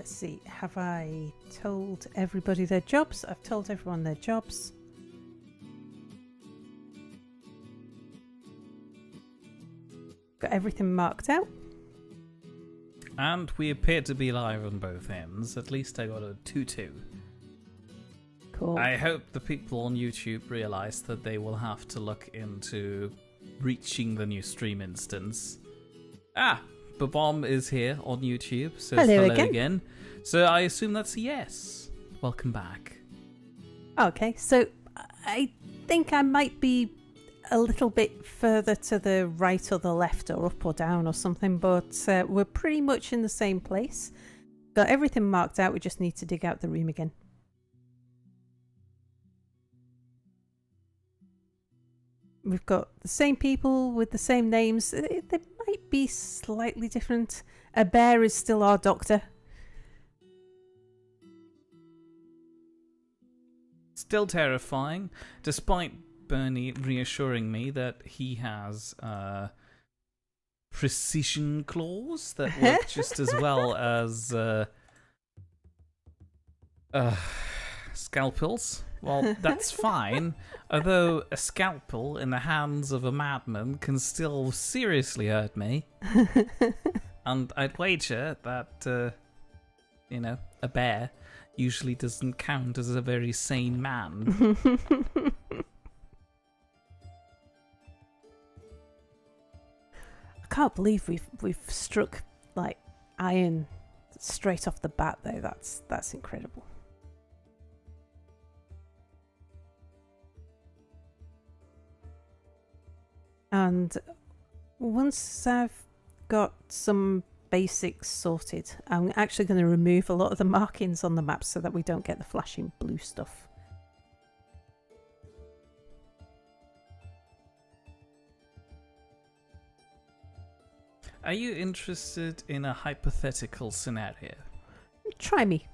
let's see. Have I told everybody their jobs? I've told everyone their jobs. Got everything marked out. And we appear to be live on both ends. At least I got a 2-2. Cool. I hope the people on YouTube realise that they will have to look into reaching the new stream instance. Babom is here on YouTube, so hello again. So I assume that's a yes. Welcome back. Okay, so I think I might be a little bit further to the right or the left or up or down or something, but we're pretty much in the same place. Got everything marked out, we just need to dig out the room again. We've got the same people with the same names. They might be slightly different. A bear is still our doctor. Still terrifying, despite Bernie reassuring me that he has precision claws that work just as well as scalpels. Well, that's fine, although a scalpel in the hands of a madman can still seriously hurt me. And I'd wager that, a bear usually doesn't count as a very sane man. I can't believe we've struck like iron straight off the bat though. That's incredible. And once I've got some basics sorted, I'm actually going to remove a lot of the markings on the map so that we don't get the flashing blue stuff. Are you interested in a hypothetical scenario? Try me.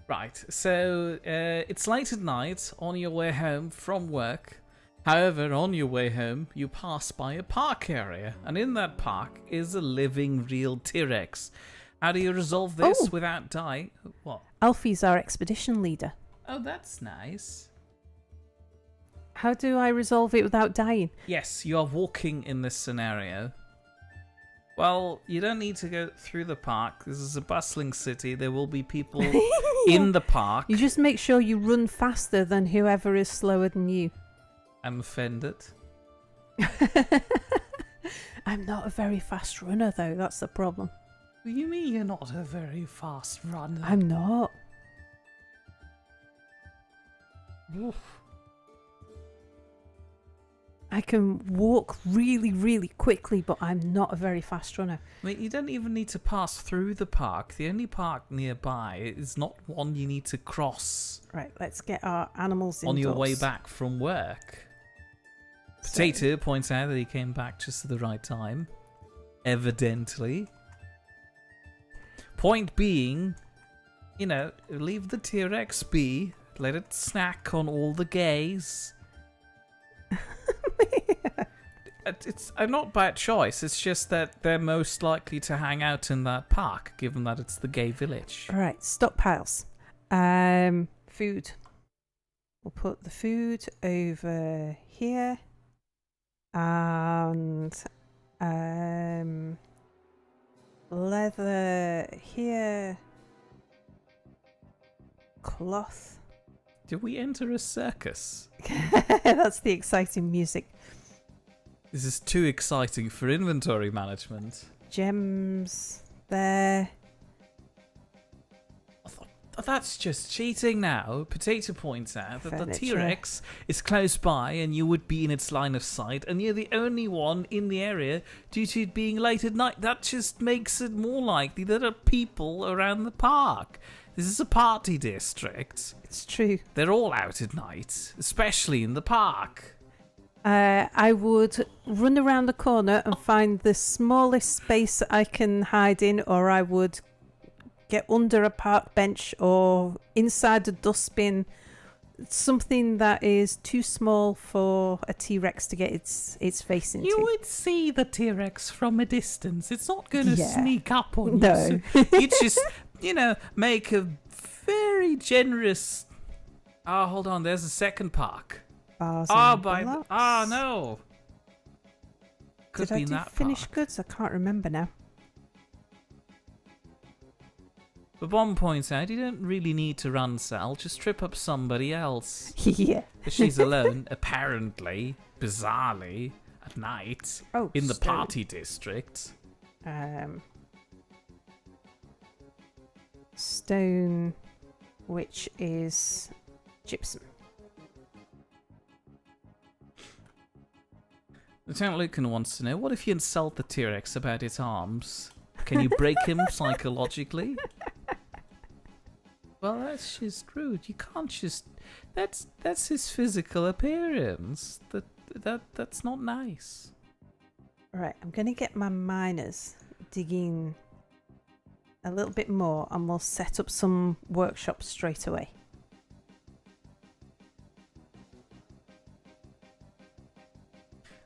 Right, so it's late at night on your way home from work. However, on your way home, you pass by a park area, and in that park is a living, real T-Rex. How do you resolve this without dying? What? Alfie's our expedition leader. Oh, that's nice. How do I resolve it without dying? Yes, you are walking in this scenario. Well, you don't need to go through the park. This is a bustling city. There will be people in the park. You just make sure you run faster than whoever is slower than you. I'm offended. I'm not a very fast runner, though. That's the problem. What do you mean you're not a very fast runner? I'm not. Oof. I can walk really, really quickly, but I'm not a very fast runner. I mean, you don't even need to pass through the park. The only park nearby is not one you need to cross. Right, let's get our animals indoors. On your way back from work. Potato points out that he came back just at the right time. Evidently. Point being, leave the T-Rex be. Let it snack on all the gays. It's not by choice. It's just that they're most likely to hang out in that park, given that it's the gay village. All right, stockpiles. Food. We'll put the food over here. And leather here. Cloth. Did we enter a circus? That's the exciting music. This is too exciting for inventory management. Gems there. That's just cheating now. Potato points out that Furniture. the T-Rex is close by and you would be in its line of sight and you're the only one in the area due to it being late at night. That just makes it more likely that there are people around the park. This is a party district. It's true. They're all out at night, especially in the park. I would run around the corner and find the smallest space I can hide in, or I would get under a park bench or inside a dustbin. Something that is too small for a T-Rex to get its face into. You would see the T-Rex from a distance. It's not going to sneak up on you. No. So make a very generous. Oh, hold on. There's a second park. Bars Oh, and blocks. no. Could Did be I in do that finished park. goods? I can't remember now. But Bomb points out you don't really need to run Sal. Just trip up somebody else. Yeah. She's alone, apparently, bizarrely, at night Oh, in the stone. party district. Stone, which is gypsum. Lieutenant Lucan wants to know, what if you insult the T-Rex about its arms? Can you break him psychologically? Well, that's just rude. You can't just... That's his physical appearance. That's not nice. Right, I'm going to get my miners digging a little bit more and we'll set up some workshops straight away.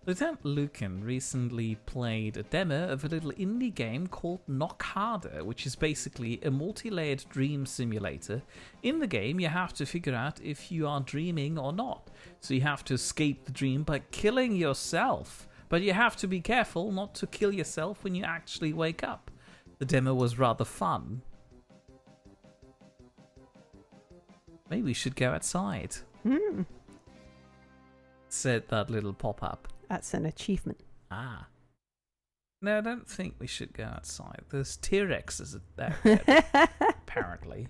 Lieutenant Lucan recently played a demo of a little indie game called Knock Harder, which is basically a multi-layered dream simulator. In the game, you have to figure out if you are dreaming or not. So you have to escape the dream by killing yourself. But you have to be careful not to kill yourself when you actually wake up. The demo was rather fun. Maybe we should go outside, said that little pop-up. That's an achievement. Ah. No, I don't think we should go outside. There's T-Rexes out there, apparently.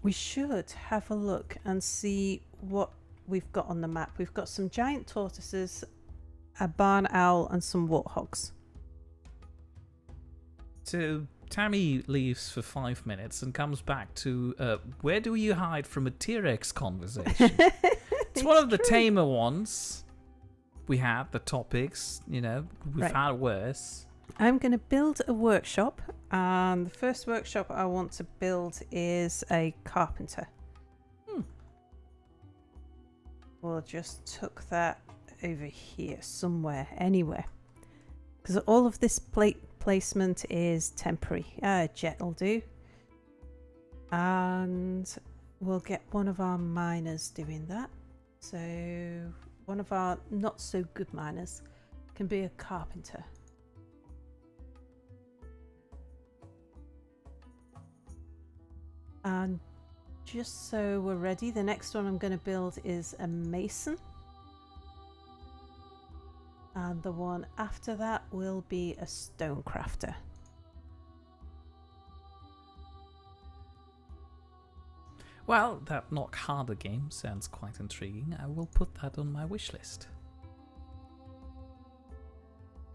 We should have a look and see what we've got on the map. We've got some giant tortoises, a barn owl, and some warthogs. So Tammy leaves for 5 minutes and comes back to where do you hide from a T-Rex conversation? It's one of the tamer ones. We had the topics, we've Right. had worse. I'm going to build a workshop, and the first workshop I want to build is a carpenter. We'll just tuck that over here somewhere, anywhere, because all of this placement is temporary. Jet will do, and we'll get one of our miners doing that. So one of our not so good miners can be a carpenter. And just so we're ready, the next one I'm going to build is a mason. And the one after that will be a stonecrafter. Well, that Knock Harder game sounds quite intriguing. I will put that on my wish list.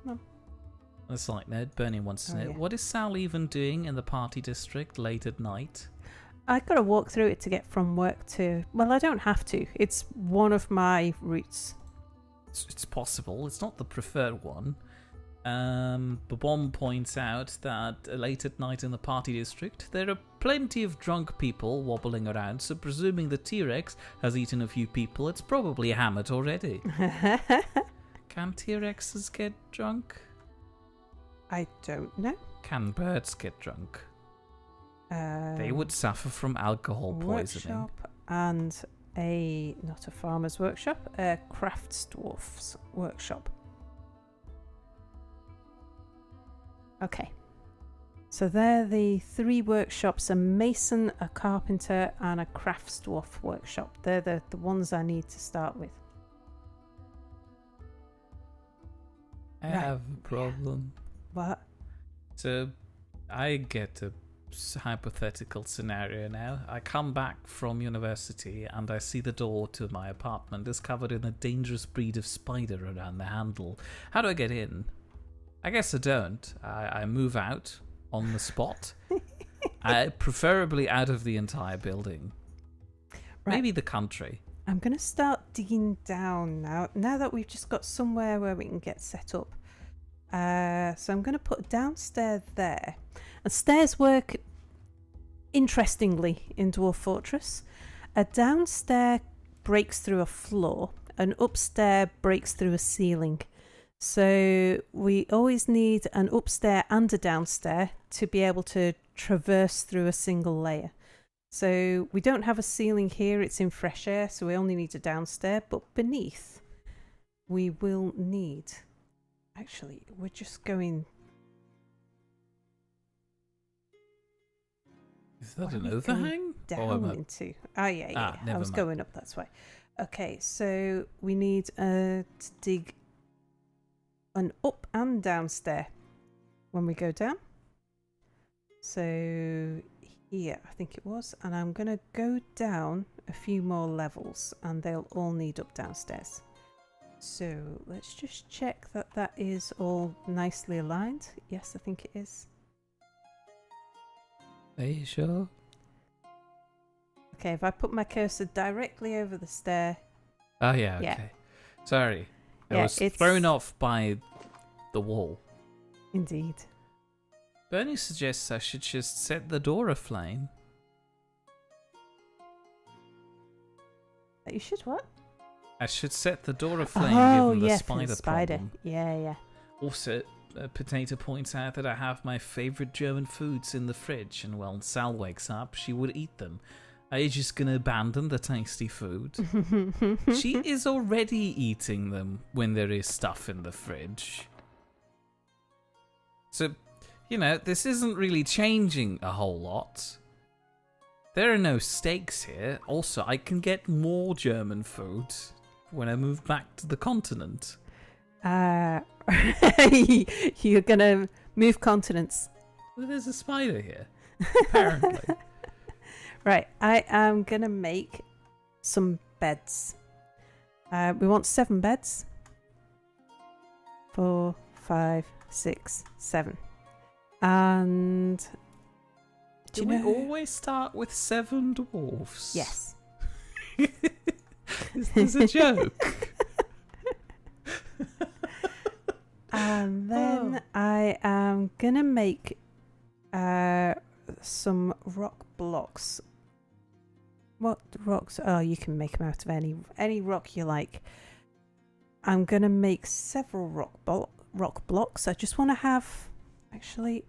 No. On a side note, Bernie wants to know, Yeah. what is Sal even doing in the party district late at night? I got to walk through it to get from work to... Well, I don't have to. It's one of my routes. It's possible. It's not the preferred one. Babom points out that late at night in the party district, there are plenty of drunk people wobbling around, so presuming the T-Rex has eaten a few people, it's probably hammered already. Can T-Rexes get drunk? I don't know. Can birds get drunk? They would suffer from alcohol poisoning. Workshop and not a farmer's workshop, a crafts dwarf's workshop. Okay, so they're the 3 workshops: a mason, a carpenter, and a crafts dwarf workshop. They're the ones I need to start with. I Right. have a problem. What? So, I get a hypothetical scenario now. I come back from university and I see the door to my apartment is covered in a dangerous breed of spider around the handle. How do I get in? I guess I don't. I move out on the spot. Preferably out of the entire building. Right. Maybe the country. I'm going to start digging down now that we've just got somewhere where we can get set up. So I'm going to put downstairs there. And stairs work interestingly in Dwarf Fortress. A downstair breaks through a floor, an upstair breaks through a ceiling. So we always need an upstairs and a downstairs to be able to traverse through a single layer. So we don't have a ceiling here, it's in fresh air, so we only need a downstairs, but beneath we will need... Actually, we're just going... Is that an overhang? Down into... Oh, yeah. I was going up, that's why. Okay, so we need to dig an up and down stair when we go down. So here, I think it was. And I'm going to go down a few more levels and they'll all need up downstairs. So let's just check that that is all nicely aligned. Yes, I think it is. Are you sure? Okay, if I put my cursor directly over the stair. Oh, yeah, okay. Yeah. Sorry. I was thrown off by the wall. Indeed. Bernie suggests I should just set the door aflame. You should what? I should set the door aflame given the spider problem. Yeah. Also, Potato points out that I have my favourite German foods in the fridge, and when Sal wakes up, she would eat them. Are you just going to abandon the tasty food? She is already eating them when there is stuff in the fridge. So, this isn't really changing a whole lot. There are no stakes here. Also, I can get more German food when I move back to the continent. You're going to move continents. Well, there's a spider here, apparently. Right, I am going to make some beds. We want 7 beds. 4, 5, 6, 7. And... Do we always start with 7 dwarfs? Yes. Is this a joke? And then I am going to make some rock blocks. What rocks? Oh, you can make them out of any rock you like. I'm going to make several rock blocks. I just want to have... Actually,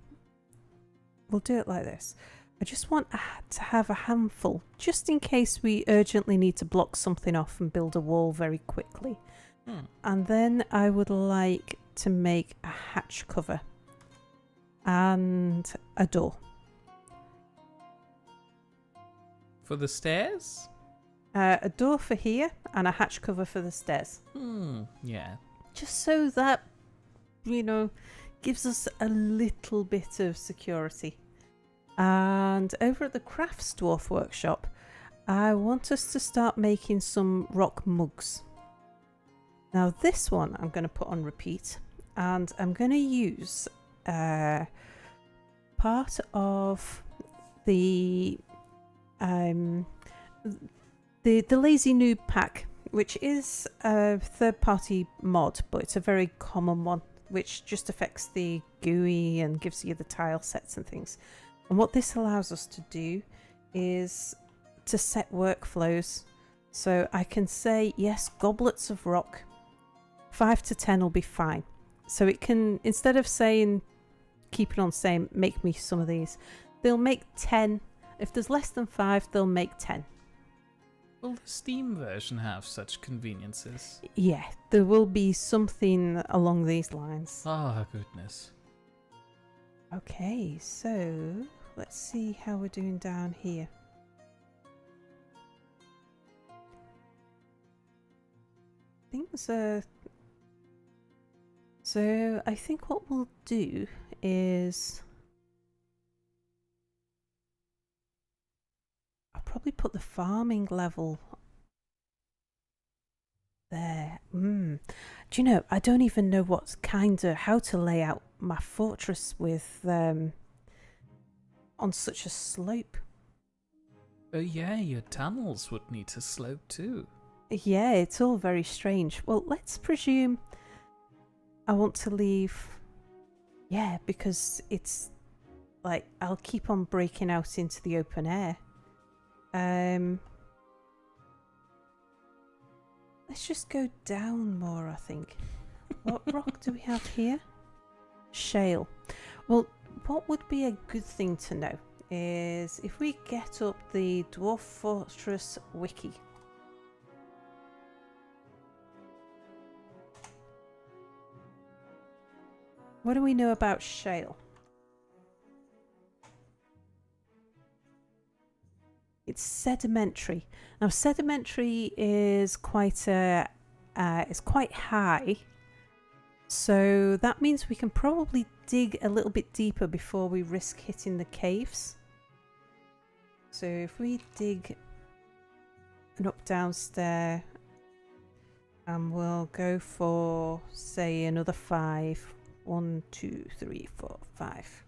we'll do it like this. I just want to have a handful, just in case we urgently need to block something off and build a wall very quickly. And then I would like to make a hatch cover and a door. For the stairs? A door for here and a hatch cover for the stairs. Yeah. Just so that, gives us a little bit of security. And over at the Crafts Dwarf Workshop, I want us to start making some rock mugs. Now this one I'm going to put on repeat, and I'm going to use part of the Lazy Noob pack, which is a third-party mod, but it's a very common one, which just affects the GUI and gives you the tile sets and things. And what this allows us to do is to set workflows. So I can say, yes, goblets of rock, 5 to 10 will be fine. So it can, instead of saying, keep it on same, make me some of these, they'll make 10. If there's less than 5, they'll make 10. Will the Steam version have such conveniences? Yeah, there will be something along these lines. Oh, goodness. Okay, so let's see how we're doing down here. Things are... So I think what we'll do is... I'll probably put the farming level there. Do you know, I don't even know how to lay out my fortress with on such a slope. Oh yeah, your tunnels would need to slope too. Yeah, it's all very strange. Well, let's presume I want to leave... Yeah, because it's like I'll keep on breaking out into the open air. Let's just go down more, I think. What rock do we have here? Shale. Well, what would be a good thing to know is if we get up the Dwarf Fortress wiki. What do we know about shale? It's sedimentary. Now, sedimentary is quite high, so that means we can probably dig a little bit deeper before we risk hitting the caves. So if we dig an up-down stair, and we'll go for, say, another 5. 1, 2, 3, 4, 5.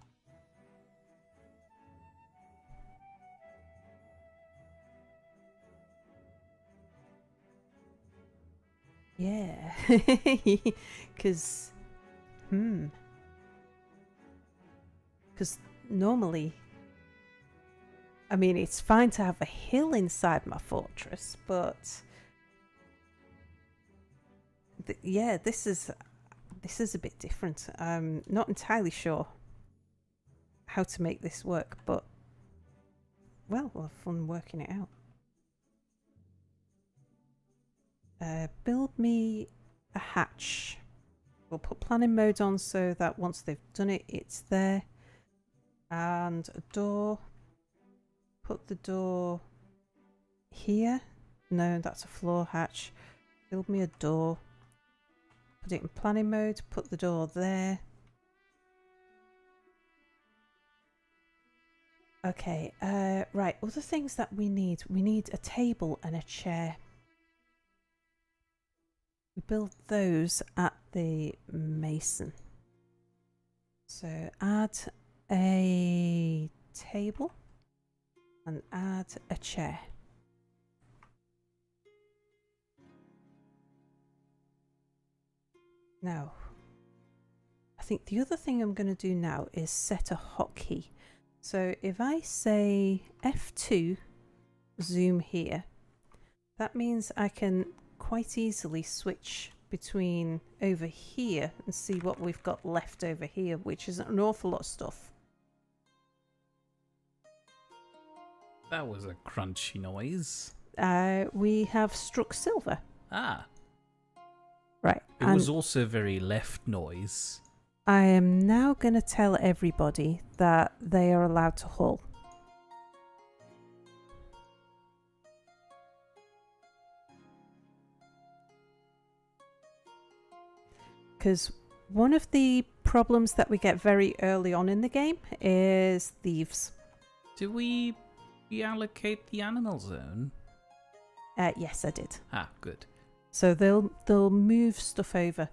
Yeah, because normally, I mean, it's fine to have a hill inside my fortress, but yeah, this is a bit different. I'm not entirely sure how to make this work, but well, we'll have fun working it out. Build me a hatch. We'll put planning mode on so that once they've done it, it's there. And a door. Put the door here. No, that's a floor hatch. Build me a door. Put it in planning mode. Put the door there. Okay, right. Other things that we need. We need a table and a chair. We build those at the mason. So add a table and add a chair. Now, I think the other thing I'm going to do now is set a hotkey. So if I say F2, zoom here, that means I can quite easily switch between over here and see what we've got left over here, which is an awful lot of stuff. That was a crunchy noise. We have struck silver. Ah. Right. It was also very left noise. I am now going to tell everybody that they are allowed to haul. Because one of the problems that we get very early on in the game is thieves. Do we reallocate the animal zone? Yes, I did. Ah, good. So they'll move stuff over.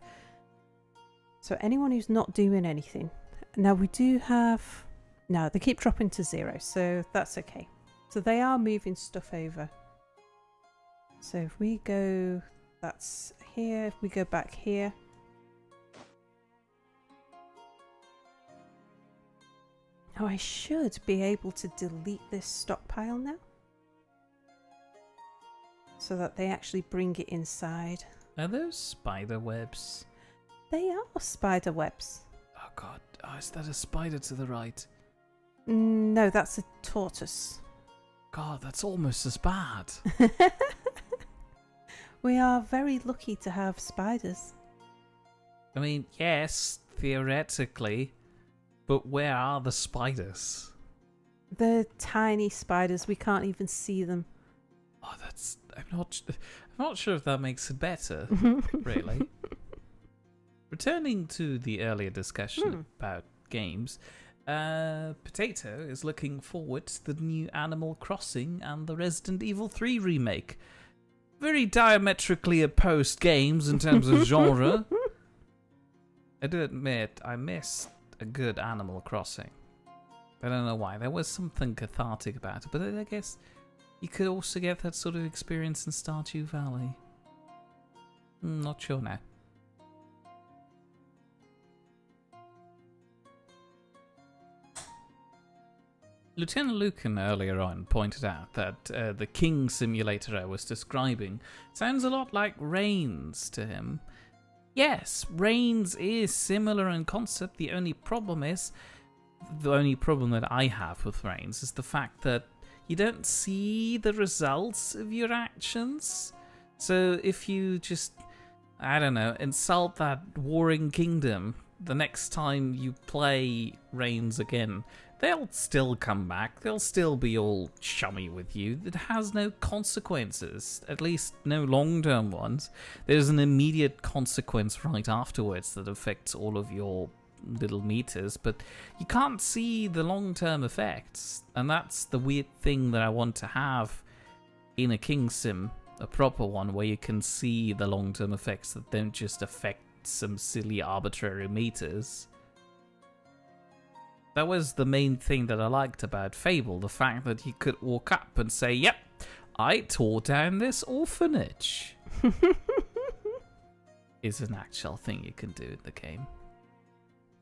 So anyone who's not doing anything. Now we do have... No, they keep dropping to 0, so that's okay. So they are moving stuff over. So if we go... That's here. If we go back here... Oh, I should be able to delete this stockpile now. So that they actually bring it inside. Are those spider webs? They are spider webs. Oh god, is that a spider to the right? No, that's a tortoise. God, that's almost as bad. We are very lucky to have spiders. I mean, yes, theoretically, but where are the spiders? They're tiny spiders. We can't even see them. Oh, I'm not sure if that makes it better, really. Returning to the earlier discussion about games, Potato is looking forward to the new Animal Crossing and the Resident Evil 3 remake. Very diametrically opposed games in terms of genre. I do admit, I missed a good Animal Crossing. I don't know why. There was something cathartic about it, but I guess you could also get that sort of experience in Stardew Valley. Not sure now. Lieutenant Lucan earlier on pointed out that the King simulator I was describing sounds a lot like Reigns to him. Yes, Reigns is similar in concept. The only problem that I have with Reigns is the fact that you don't see the results of your actions. So if you just, I don't know, insult that warring kingdom, the next time you play Reigns again, they'll still come back. They'll still be all chummy with you. It has no consequences, at least no long-term ones. There's an immediate consequence right afterwards that affects all of your little meters, but you can't see the long-term effects. And that's the weird thing that I want to have in a King Sim, a proper one, where you can see the long-term effects that don't just affect some silly arbitrary meters. That was the main thing that I liked about Fable, the fact that you could walk up and say, yep, I tore down this orphanage. Is an actual thing you can do in the game.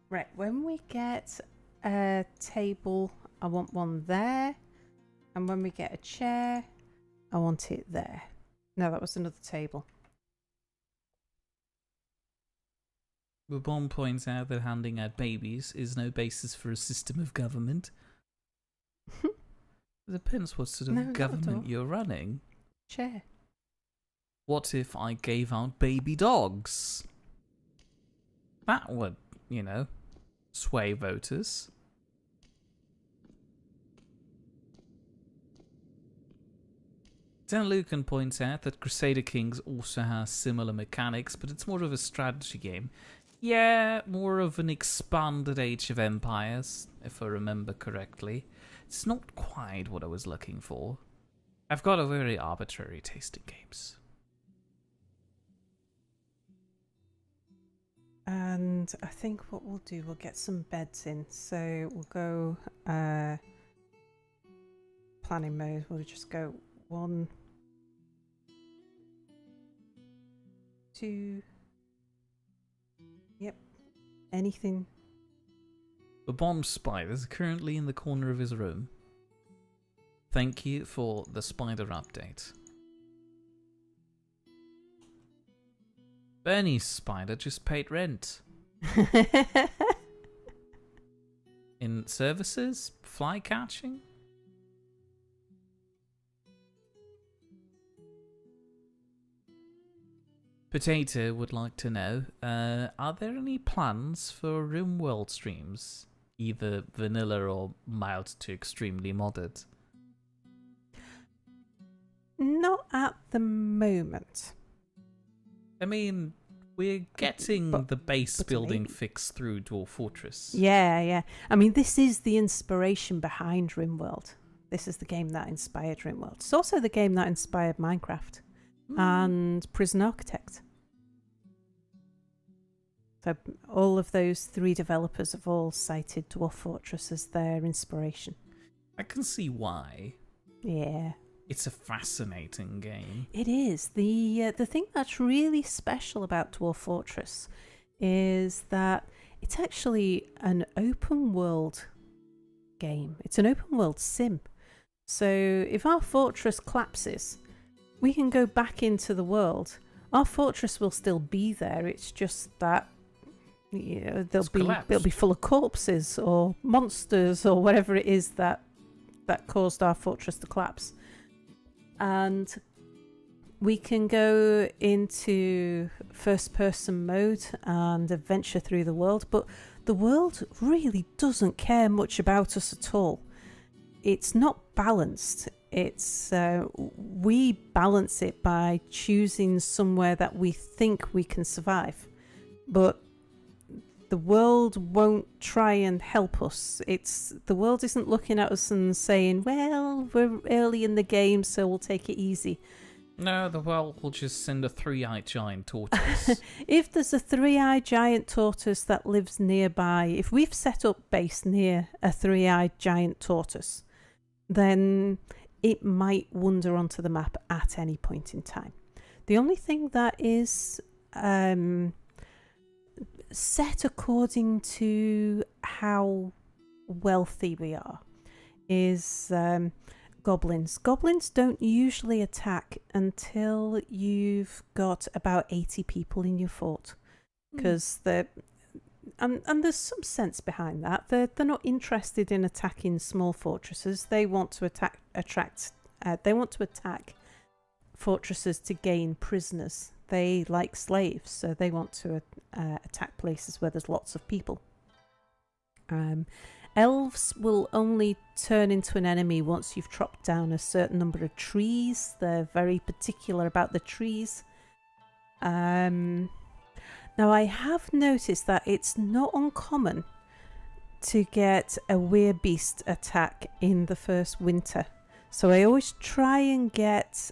Right, when we get a table, I want one there. And when we get a chair, I want it there. No, that was another table. Bourbon points out that handing out babies is no basis for a system of government. It depends what sort of government you're running. Chair. What if I gave out baby dogs? That would, sway voters. Dan Lucan points out that Crusader Kings also has similar mechanics, but it's more of a strategy game. Yeah, more of an expanded Age of Empires, if I remember correctly. It's not quite what I was looking for. I've got a very arbitrary taste in games. And I think what we'll do, we'll get some beds in. So we'll go planning mode. We'll just go 1, 2. Yep. Anything. The bomb spider is currently in the corner of his room. Thank you for the spider update. Bernie's spider just paid rent. In services? Fly catching? Potato would like to know, are there any plans for RimWorld streams? Either vanilla or mild to extremely modded? Not at the moment. I mean, we're getting the base building fixed through Dwarf Fortress. Yeah. I mean, this is the inspiration behind RimWorld. This is the game that inspired RimWorld. It's also the game that inspired Minecraft and Prison Architect. So all of those 3 developers have all cited Dwarf Fortress as their inspiration. I can see why. Yeah. It's a fascinating game. It is. The thing that's really special about Dwarf Fortress is that it's actually an open world game. It's an open world sim. So if our fortress collapses, we can go back into the world. Our fortress will still be there. It's just that they'll be full of corpses or monsters or whatever it is that caused our fortress to collapse. And we can go into first-person mode and adventure through the world, but the world really doesn't care much about us at all. It's not balanced. It's we balance it by choosing somewhere that we think we can survive, but the world won't try and help us. The world isn't looking at us and saying, well, we're early in the game, so we'll take it easy. No, the world will just send a 3-eyed giant tortoise. If there's a 3-eyed giant tortoise that lives nearby, if we've set up base near a 3-eyed giant tortoise, then it might wander onto the map at any point in time. The only thing that is set according to how wealthy we are is goblins. Goblins don't usually attack until you've got about 80 people in your fort. because they're and there's some sense behind that. They're not interested in attacking small fortresses. They want to attack fortresses to gain prisoners. They like slaves, so they want to attack places where there's lots of people. Elves will only turn into an enemy once you've chopped down a certain number of trees. They're very particular about the trees. Now, I have noticed that it's not uncommon to get a werebeast attack in the first winter. So I always try and get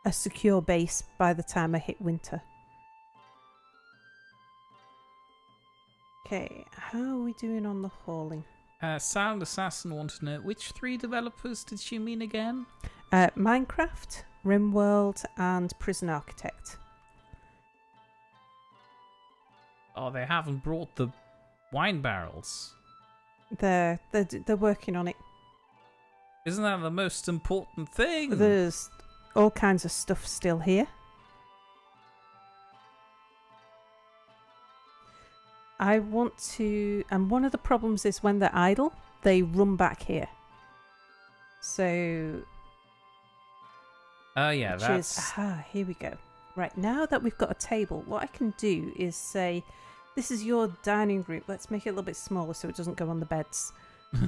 a secure base by the time I hit winter. Okay, how are we doing on the hauling? Sound Assassin wanted to know, which 3 developers did she mean again? Minecraft, RimWorld, and Prison Architect. Oh, they haven't brought the wine barrels. They're working on it. Isn't that the most important thing? There's all kinds of stuff still here. I want to... And one of the problems is when they're idle, they run back here. So... Oh, yeah, that's... Aha, here we go. Right, now that we've got a table, what I can do is say... This is your dining room. Let's make it a little bit smaller so it doesn't go on the beds.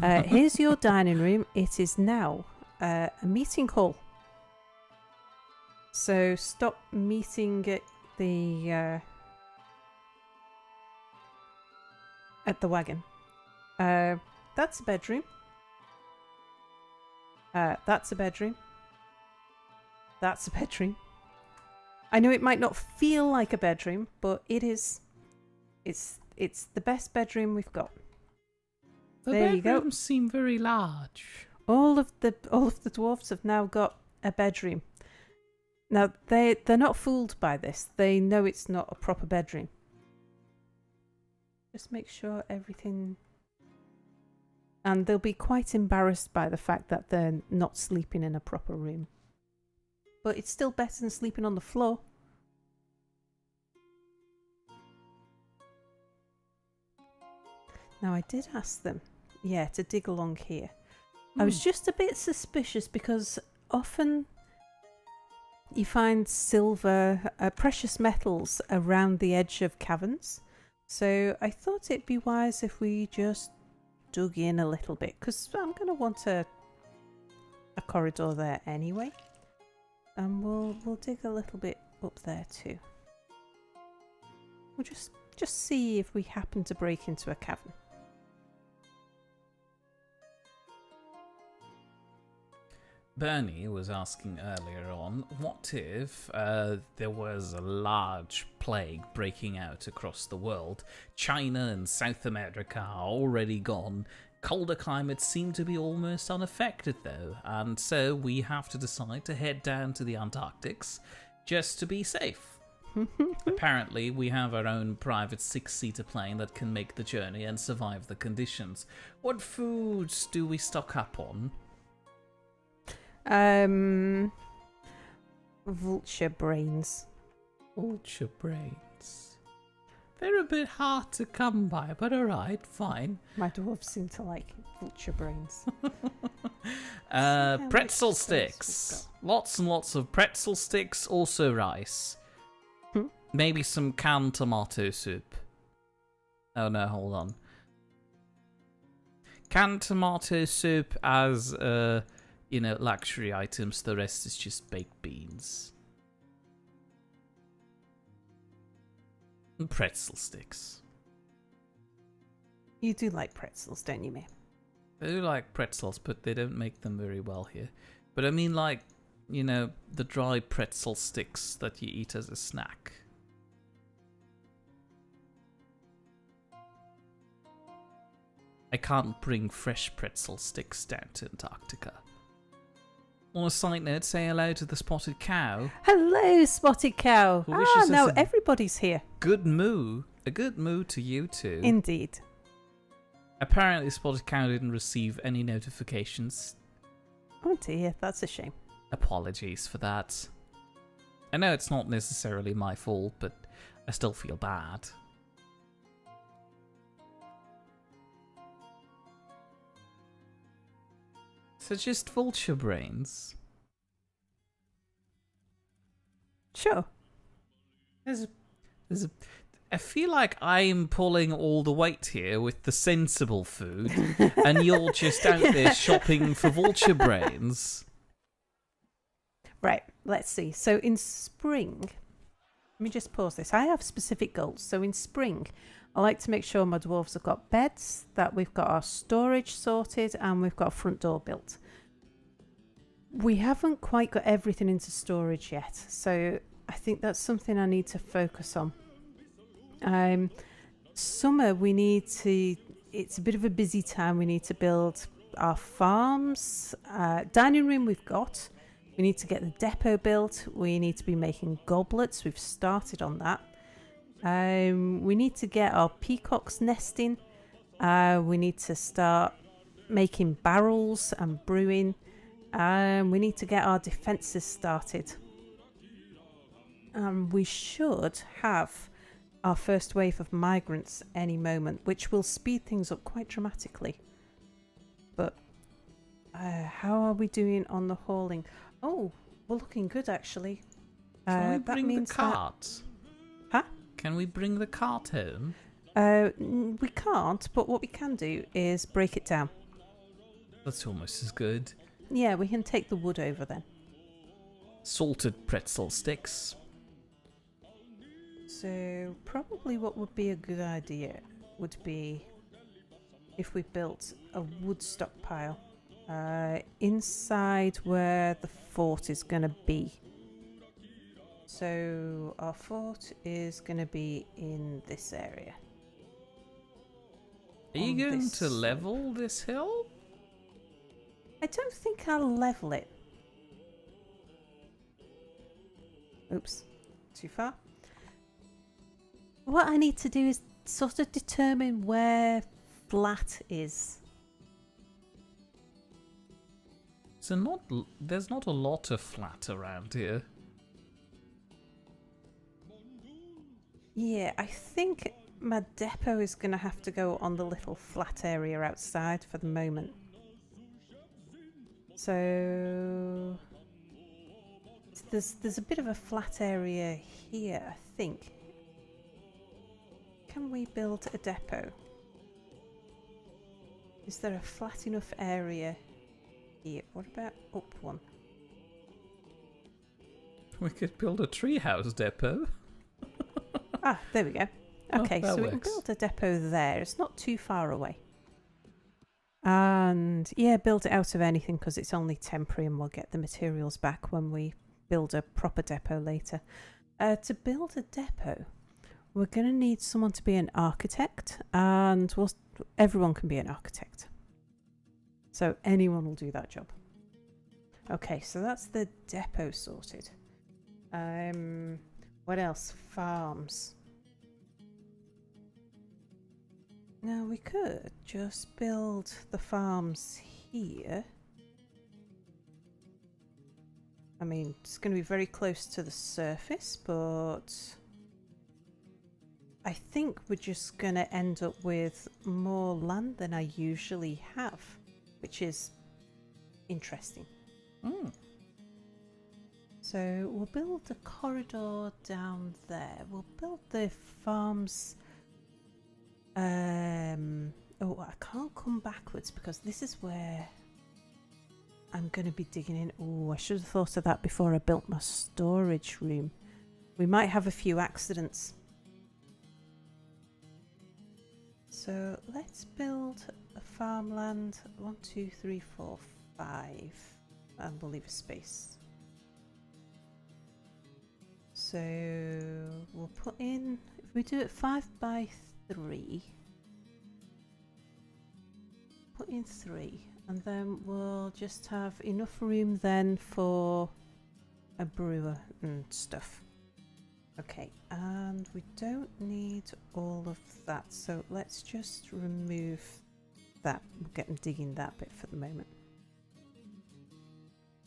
Here's your dining room. It is now a meeting hall. So stop meeting at the wagon. That's a bedroom. That's a bedroom. That's a bedroom. I know it might not feel like a bedroom, but it is. It's the best bedroom we've got. There you go. bedrooms seem very large. All of the dwarves have now got a bedroom. Now they're not fooled by this. They know it's not a proper bedroom. Just make sure everything... And they'll be quite embarrassed by the fact that they're not sleeping in a proper room. But it's still better than sleeping on the floor. Now, I did ask them, to dig along here. I was just a bit suspicious because often you find silver, precious metals around the edge of caverns. So I thought it'd be wise if we just dug in a little bit, because I'm going to want a corridor there anyway. And we'll dig a little bit up there too. We'll just see if we happen to break into a cavern. Bernie was asking earlier on, what if there was a large plague breaking out across the world? China and South America are already gone. Colder climates seem to be almost unaffected though, and so we have to decide to head down to the Antarctics just to be safe. Apparently, we have our own private 6-seater plane that can make the journey and survive the conditions. What foods do we stock up on? Vulture brains. Vulture brains. They're a bit hard to come by, but alright, fine. My dwarves seem to like vulture brains. Pretzel sticks. Lots and lots of pretzel sticks, also rice. Maybe some canned tomato soup. Oh no, hold on. Canned tomato soup as, luxury items. The rest is just baked beans. And pretzel sticks. You do like pretzels, don't you, May? I do like pretzels, but they don't make them very well here. But I mean, the dry pretzel sticks that you eat as a snack. I can't bring fresh pretzel sticks down to Antarctica. On a side note, say hello to the spotted cow. Hello, spotted cow. Now everybody's here. Good moo. A good moo to you too. Indeed. Apparently, spotted cow didn't receive any notifications. Oh dear, that's a shame. Apologies for that. I know it's not necessarily my fault, but I still feel bad. So just vulture brains. Sure. There's a, I feel like I'm pulling all the weight here with the sensible food, and you're just out there shopping for vulture brains. Right, let's see. So in spring, let me just pause this. I have specific goals. So in spring, I like to make sure my dwarves have got beds, that we've got our storage sorted, and we've got a front door built. We haven't quite got everything into storage yet, so I think that's something I need to focus on. Summer, it's a bit of a busy time. We need to build our farms. Dining room we've got. We need to get the depot built. We need to be making goblets. We've started on that. We need to get our peacocks nesting. We need to start making barrels and brewing. We need to get our defences started. We should have our first wave of migrants any moment, which will speed things up quite dramatically. But how are we doing on the hauling? Oh, we're looking good actually. Can we bring the cart? Huh? Can we bring the cart home? We can't, but what we can do is break it down. That's almost as good. Yeah, we can take the wood over then. Salted pretzel sticks. So probably what would be a good idea would be if we built a wood stockpile inside where the fort is going to be. So our fort is going to be in this area. Are you going to level this hill? I don't think I'll level it. Oops, too far. What I need to do is sort of determine where flat is. So there's not a lot of flat around here. Yeah, I think my depot is going to have to go on the little flat area outside for the moment. So there's a bit of a flat area here, I think. Can we build a depot? Is there a flat enough area here? What about up one? We could build a treehouse depot. Ah, there we go. Okay, that so we works. can build a depot there. It's not too far away. And yeah, build it out of anything because it's only temporary and we'll get the materials back when we build a proper depot later. To build a depot, we're going to need someone to be an architect, and everyone can be an architect. So anyone will do that job. Okay, so that's the depot sorted. What else? Farms. Now we could just build the farms here. I mean, it's going to be very close to the surface, but I think we're just going to end up with more land than I usually have, which is interesting. So we'll build the corridor down there. We'll build the farms. Oh, I can't come backwards because this is where I'm going to be digging in. Oh, I should have thought of that before I built my storage room. We might have a few accidents. So let's build a farmland. 1, 2, 3, 4, 5. And we'll leave a space. So we'll put in, if we do it 5 by 3, put in 3, and then we'll just have enough room then for a brewer and stuff. Okay, and we don't need all of that, so let's just remove that. We'll get them digging that bit for the moment.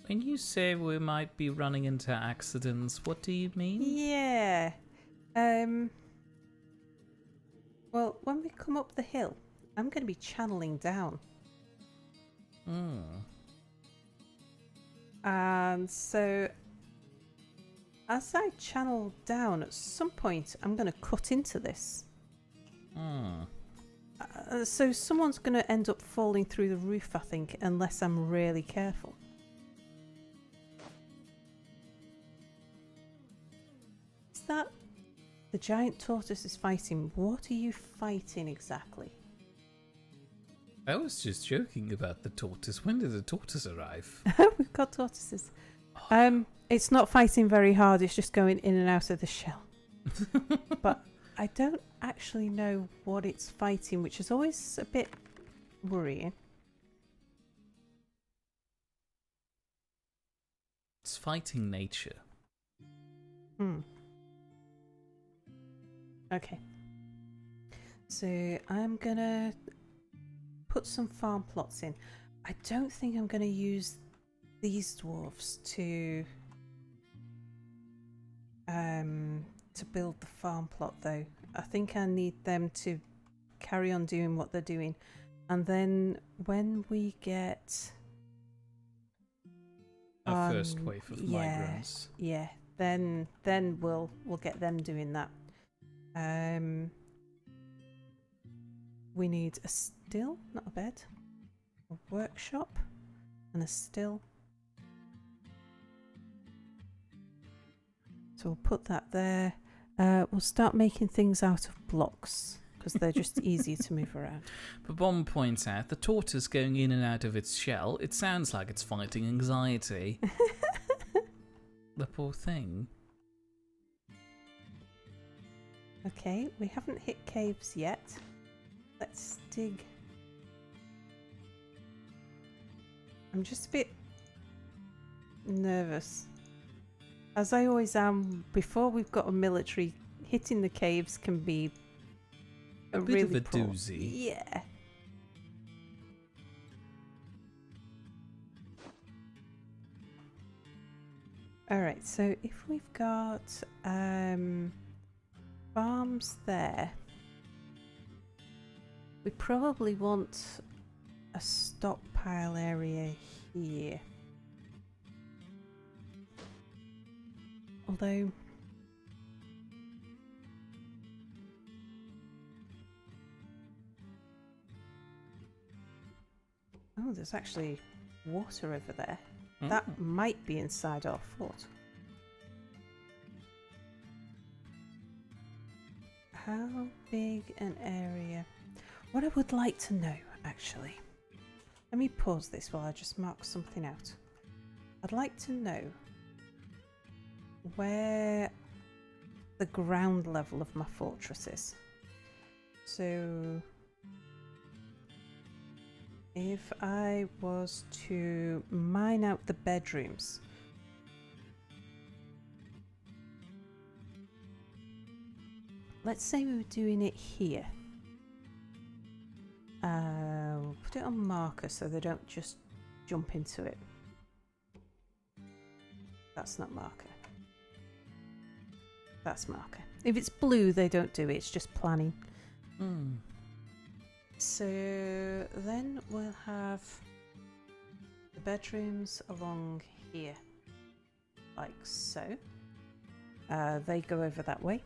When you say we might be running into accidents, what do you mean? Yeah. Well, when we come up the hill, I'm going to be channeling down. And so, as I channel down, at some point, I'm going to cut into this. So someone's going to end up falling through the roof, I think, unless I'm really careful. Is that the giant tortoise is fighting? What are you fighting exactly? I was just joking about the tortoise. When did the tortoise arrive? We've got tortoises. It's not fighting very hard. It's just going in and out of the shell. But I don't actually know what it's fighting, which is always a bit worrying. It's fighting nature. Okay. So I'm gonna put some farm plots in. I don't think I'm gonna use these dwarfs to build the farm plot though. I think I need them to carry on doing what they're doing, and then when we get Our first wave of migrants. Yeah, then we'll get them doing that. We need a still, not a bed, a workshop, and a still. So we'll put that there. We'll start making things out of blocks because they're just easier to move around. But Bomb points out the tortoise going in and out of its shell. It sounds like it's fighting anxiety. The poor thing. Okay, we haven't hit caves yet. Let's dig. I'm just a bit nervous, as I always am before we've got a military. Hitting the caves can be a bit really of a poor. doozy. Yeah. Alright, so if we've got farms there, we probably want a stockpile area here. Although oh, there's actually water over there. That might be inside our fort. How big an area? What I would like to know, actually. Let me pause this while I just mark something out. I'd like to know where the ground level of my fortress is. So if I was to mine out the bedrooms, let's say we were doing it here. We'll put it on marker so they don't just jump into it. That's not marker. That's marker. If it's blue, they don't do it. It's just planning. So then we'll have the bedrooms along here, like so. They go over that way.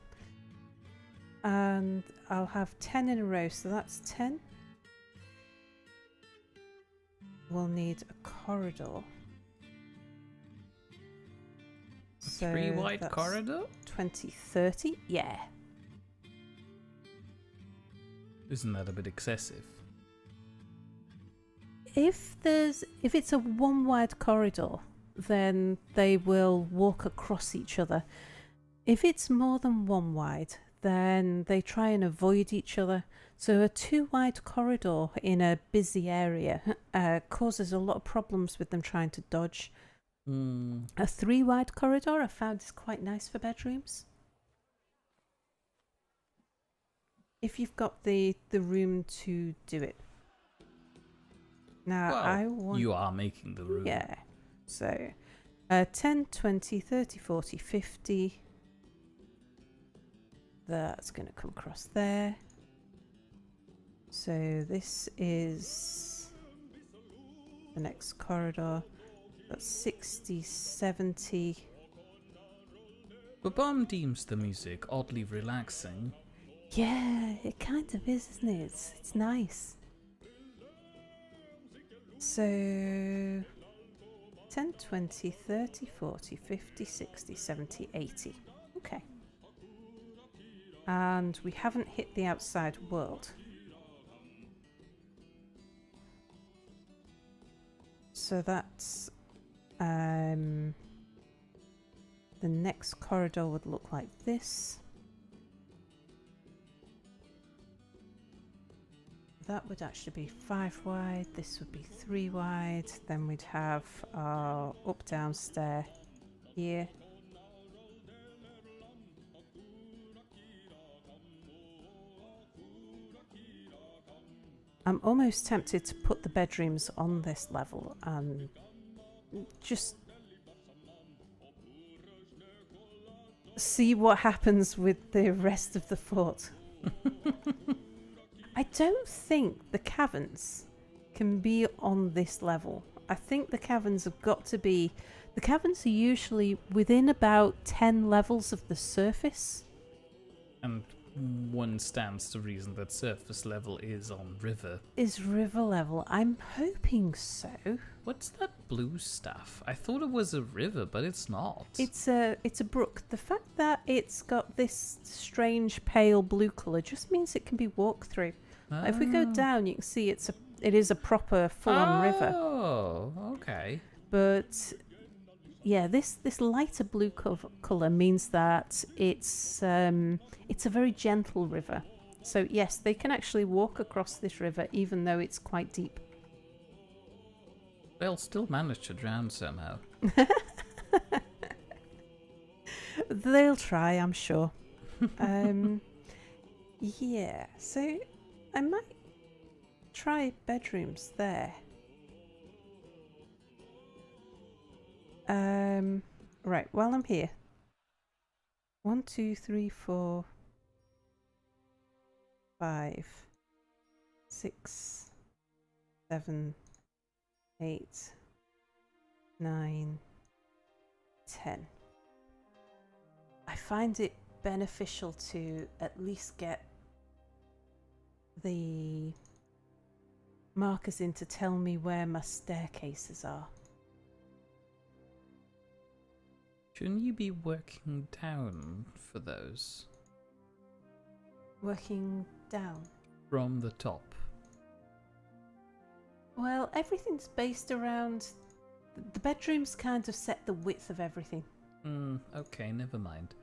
And I'll have 10 in a row, so that's 10. We'll need a corridor. So 3 wide that's corridor? 20, 30? Yeah. Isn't that a bit excessive? If it's a one wide corridor, then they will walk across each other. If it's more than one wide, then they try and avoid each other. So a 2 wide corridor in a busy area causes a lot of problems with them trying to dodge. A 3 wide corridor I found is quite nice for bedrooms. If you've got the room to do it. Now, Well, I want... you are making the room. Yeah. So, 10, 20, 30, 40, 50. That's going to come across there. So this is the next corridor. That's 60, 70. The bomb deems the music oddly relaxing. Yeah, it kind of is, isn't it? It's nice. So 10, 20, 30, 40, 50, 60, 70, 80. Okay. And we haven't hit the outside world. So that's the next corridor would look like this. That would actually be 5 wide, this would be 3 wide, then we'd have our up-down stair here. I'm almost tempted to put the bedrooms on this level and just see what happens with the rest of the fort. I don't think the caverns can be on this level. I think the caverns have got to be... The caverns are usually within about 10 levels of the surface. And one stands to reason that surface level is on river. Is river level? I'm hoping so. What's that blue stuff? I thought it was a river, but it's not. It's a brook. The fact that it's got this strange pale blue colour just means it can be walked through. If we go down, you can see it is a proper full-on river. Oh, okay. But yeah, this lighter blue colour means that it's a very gentle river. So yes, they can actually walk across this river even though it's quite deep. They'll still manage to drown somehow. They'll try, I'm sure. Yeah, so I might try bedrooms there. Right, while I'm here. 1, 2, 3, 4, 5, 6, 7, 8, 9, 10. I find it beneficial to at least get the markers in to tell me where my staircases are. Shouldn't you be working down for those? Working down? From the top. Well, everything's based around... The bedrooms kind of set the width of everything. Okay, never mind.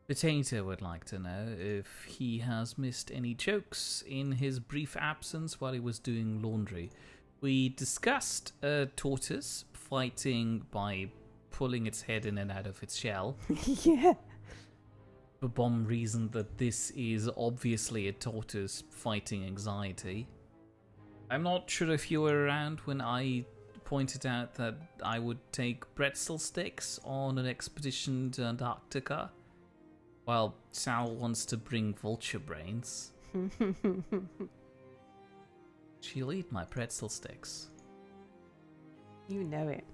Potato would like to know if he has missed any jokes in his brief absence while he was doing laundry. We discussed a tortoise fighting by pulling its head in and out of its shell. Yeah. The bomb reasoned that this is obviously a tortoise fighting anxiety. I'm not sure if you were around when I pointed out that I would take pretzel sticks on an expedition to Antarctica, while Sal wants to bring vulture brains. She'll eat my pretzel sticks. You know it.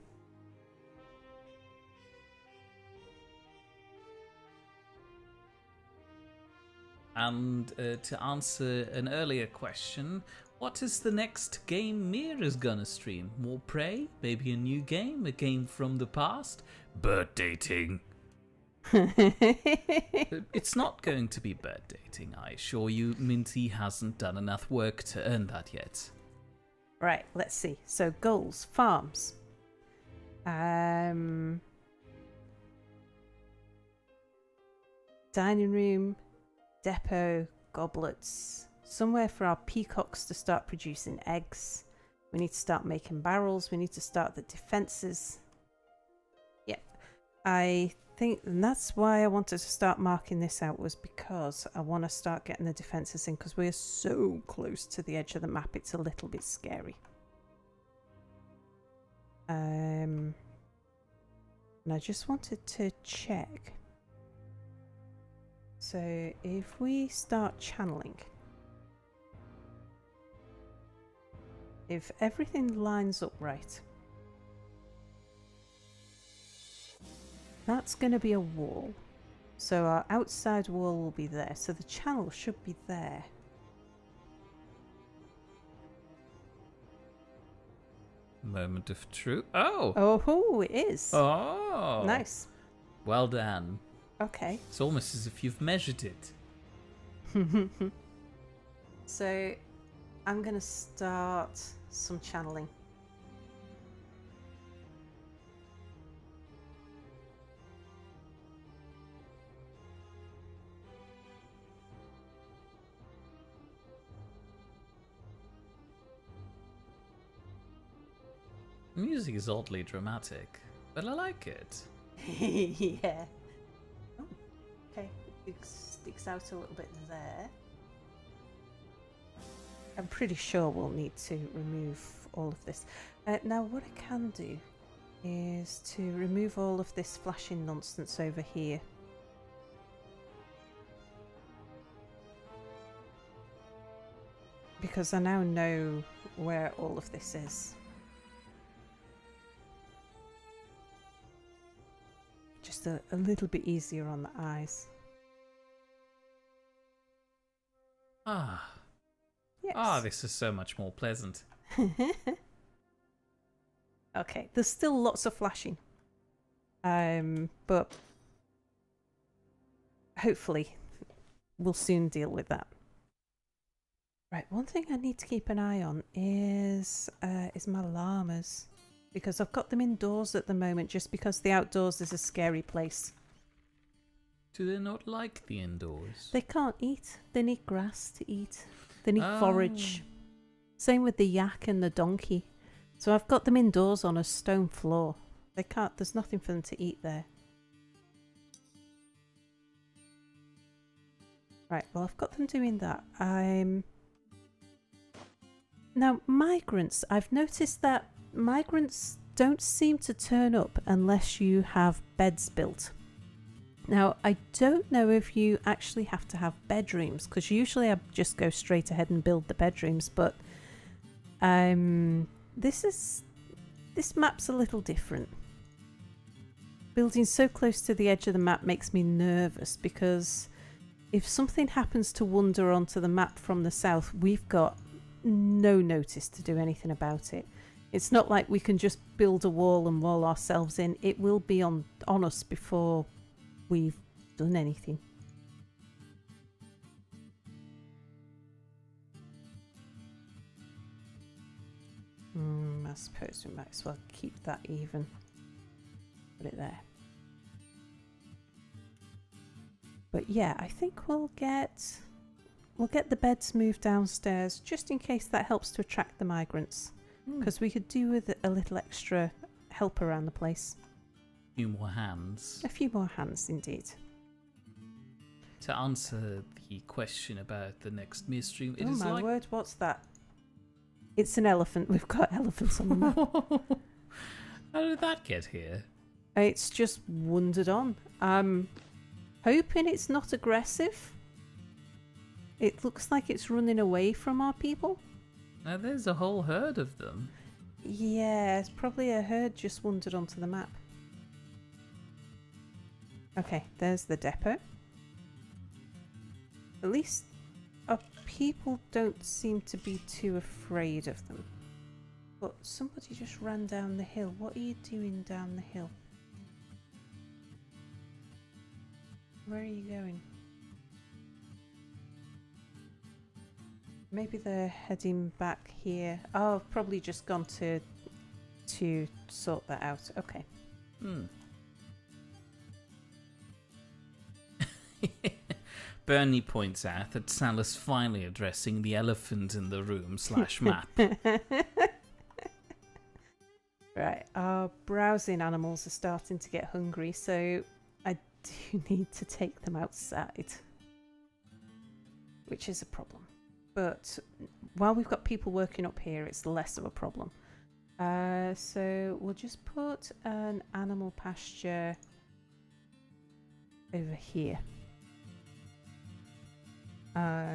And to answer an earlier question, what is the next game Mir is gonna stream? More Prey? Maybe a new game? A game from the past? Bird dating? It's not going to be bird dating, I assure you. Minty hasn't done enough work to earn that yet. Right, let's see. So goals, farms. Dining room, depot, goblets. Somewhere for our peacocks to start producing eggs. We need to start making barrels. We need to start the defences. Yep. I think and that's why I wanted to start marking this out, was because I want to start getting the defences in, because we're so close to the edge of the map. It's a little bit scary. And I just wanted to check. So if we start channeling, if everything lines up right, that's going to be a wall. So our outside wall will be there. So the channel should be there. Moment of truth. Oh! Oh, it is. Oh! Nice. Well done. Okay. It's almost as if you've measured it. So I'm going to start some channeling. The music is oddly dramatic, but I like it. Yeah. Oh, okay. It sticks out a little bit there. I'm pretty sure we'll need to remove all of this. Now, what I can do is to remove all of this flashing nonsense over here. Because I now know where all of this is. Just a little bit easier on the eyes. Ah. Yes. Ah, this is so much more pleasant. Okay, there's still lots of flashing. But hopefully we'll soon deal with that. Right, one thing I need to keep an eye on is my llamas. Because I've got them indoors at the moment just because the outdoors is a scary place. Do they not like the indoors? They can't eat. They need grass to eat. They need Oh. forage. Same with the yak and the donkey. So I've got them indoors on a stone floor. They can't, there's nothing for them to eat there. Right, well I've got them doing that. Now migrants, I've noticed that migrants don't seem to turn up unless you have beds built. Now, I don't know if you actually have to have bedrooms, because usually I just go straight ahead and build the bedrooms, but this map's a little different. Building so close to the edge of the map makes me nervous, because if something happens to wander onto the map from the south, we've got no notice to do anything about it. It's not like we can just build a wall and wall ourselves in. It will be on us before we've done anything. I suppose we might as well keep that even. Put it there. But yeah, I think we'll get the beds moved downstairs just in case that helps to attract the migrants. Because we could do with a little extra help around the place. A few more hands. A few more hands, indeed. To answer the question about the next mystery, it oh is my like... word, what's that? It's an elephant. We've got elephants on the map. How did that get here? It's just wandered on. I'm hoping it's not aggressive. It looks like it's running away from our people. Now there's a whole herd of them. Yeah, it's probably a herd just wandered onto the map. Okay, there's the depot. At least our people don't seem to be too afraid of them. But somebody just ran down the hill. What are you doing down the hill? Where are you going? Maybe they're heading back here. Oh, I've probably just gone to sort that out. Okay. Bernie points out that Sal's finally addressing the elephant in the room / map. Right, our browsing animals are starting to get hungry, so I do need to take them outside, which is a problem. But while we've got people working up here, it's less of a problem. So we'll just put an animal pasture over here.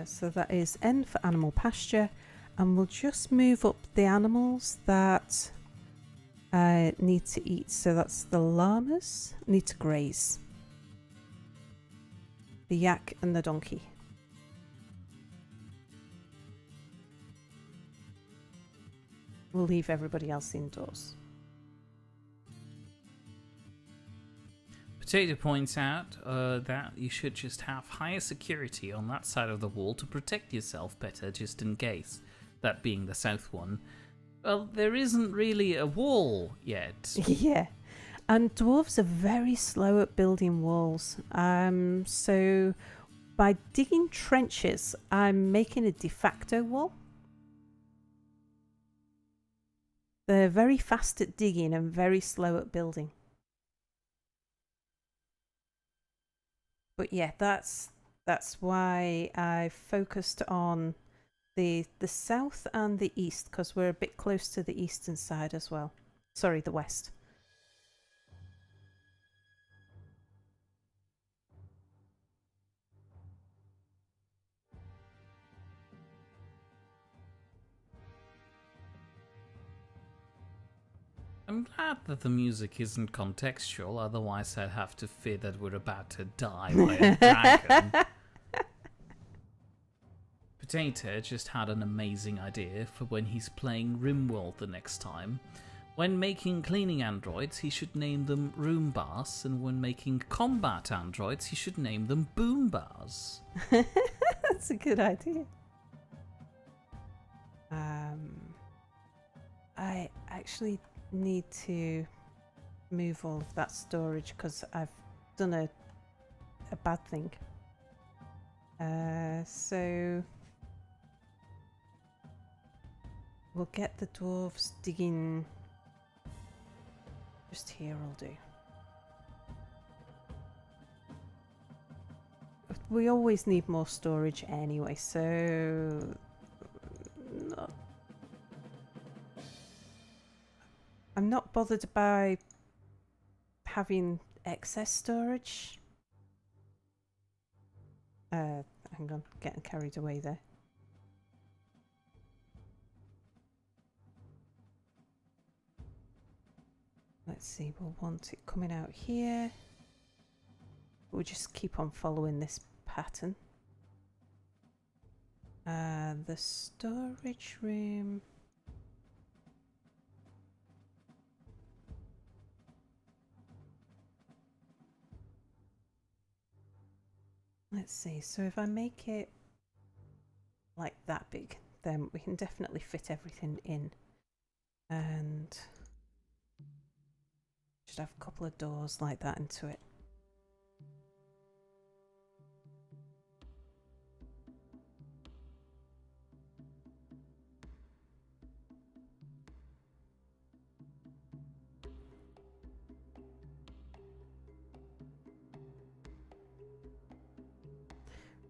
So that is N for animal pasture, and we'll just move up the animals that need to eat. So that's the llamas need to graze, the yak and the donkey. We'll leave everybody else indoors. Potato points out that you should just have higher security on that side of the wall to protect yourself better, just in case. That being the south one. Well, there isn't really a wall yet. Yeah. And dwarves are very slow at building walls. So by digging trenches, I'm making a de facto wall. They're very fast at digging and very slow at building. But yeah, that's why I focused on the south and the east, because we're a bit close to the eastern side as well. Sorry, the west. I'm glad that the music isn't contextual, otherwise I'd have to fear that we're about to die by a dragon. Potato just had an amazing idea for when he's playing RimWorld the next time. When making cleaning androids, he should name them Roombars, and when making combat androids, he should name them Boombars. That's a good idea. I actually need to move all of that storage because I've done a bad thing. So we'll get the dwarves digging just here. I'll do. We always need more storage anyway, so I'm not bothered by having excess storage. Hang on, getting carried away there. Let's see, we'll want it coming out here. We'll just keep on following this pattern. The storage room. Let's see, so if I make it like that big, then we can definitely fit everything in. And should have a couple of doors like that into it.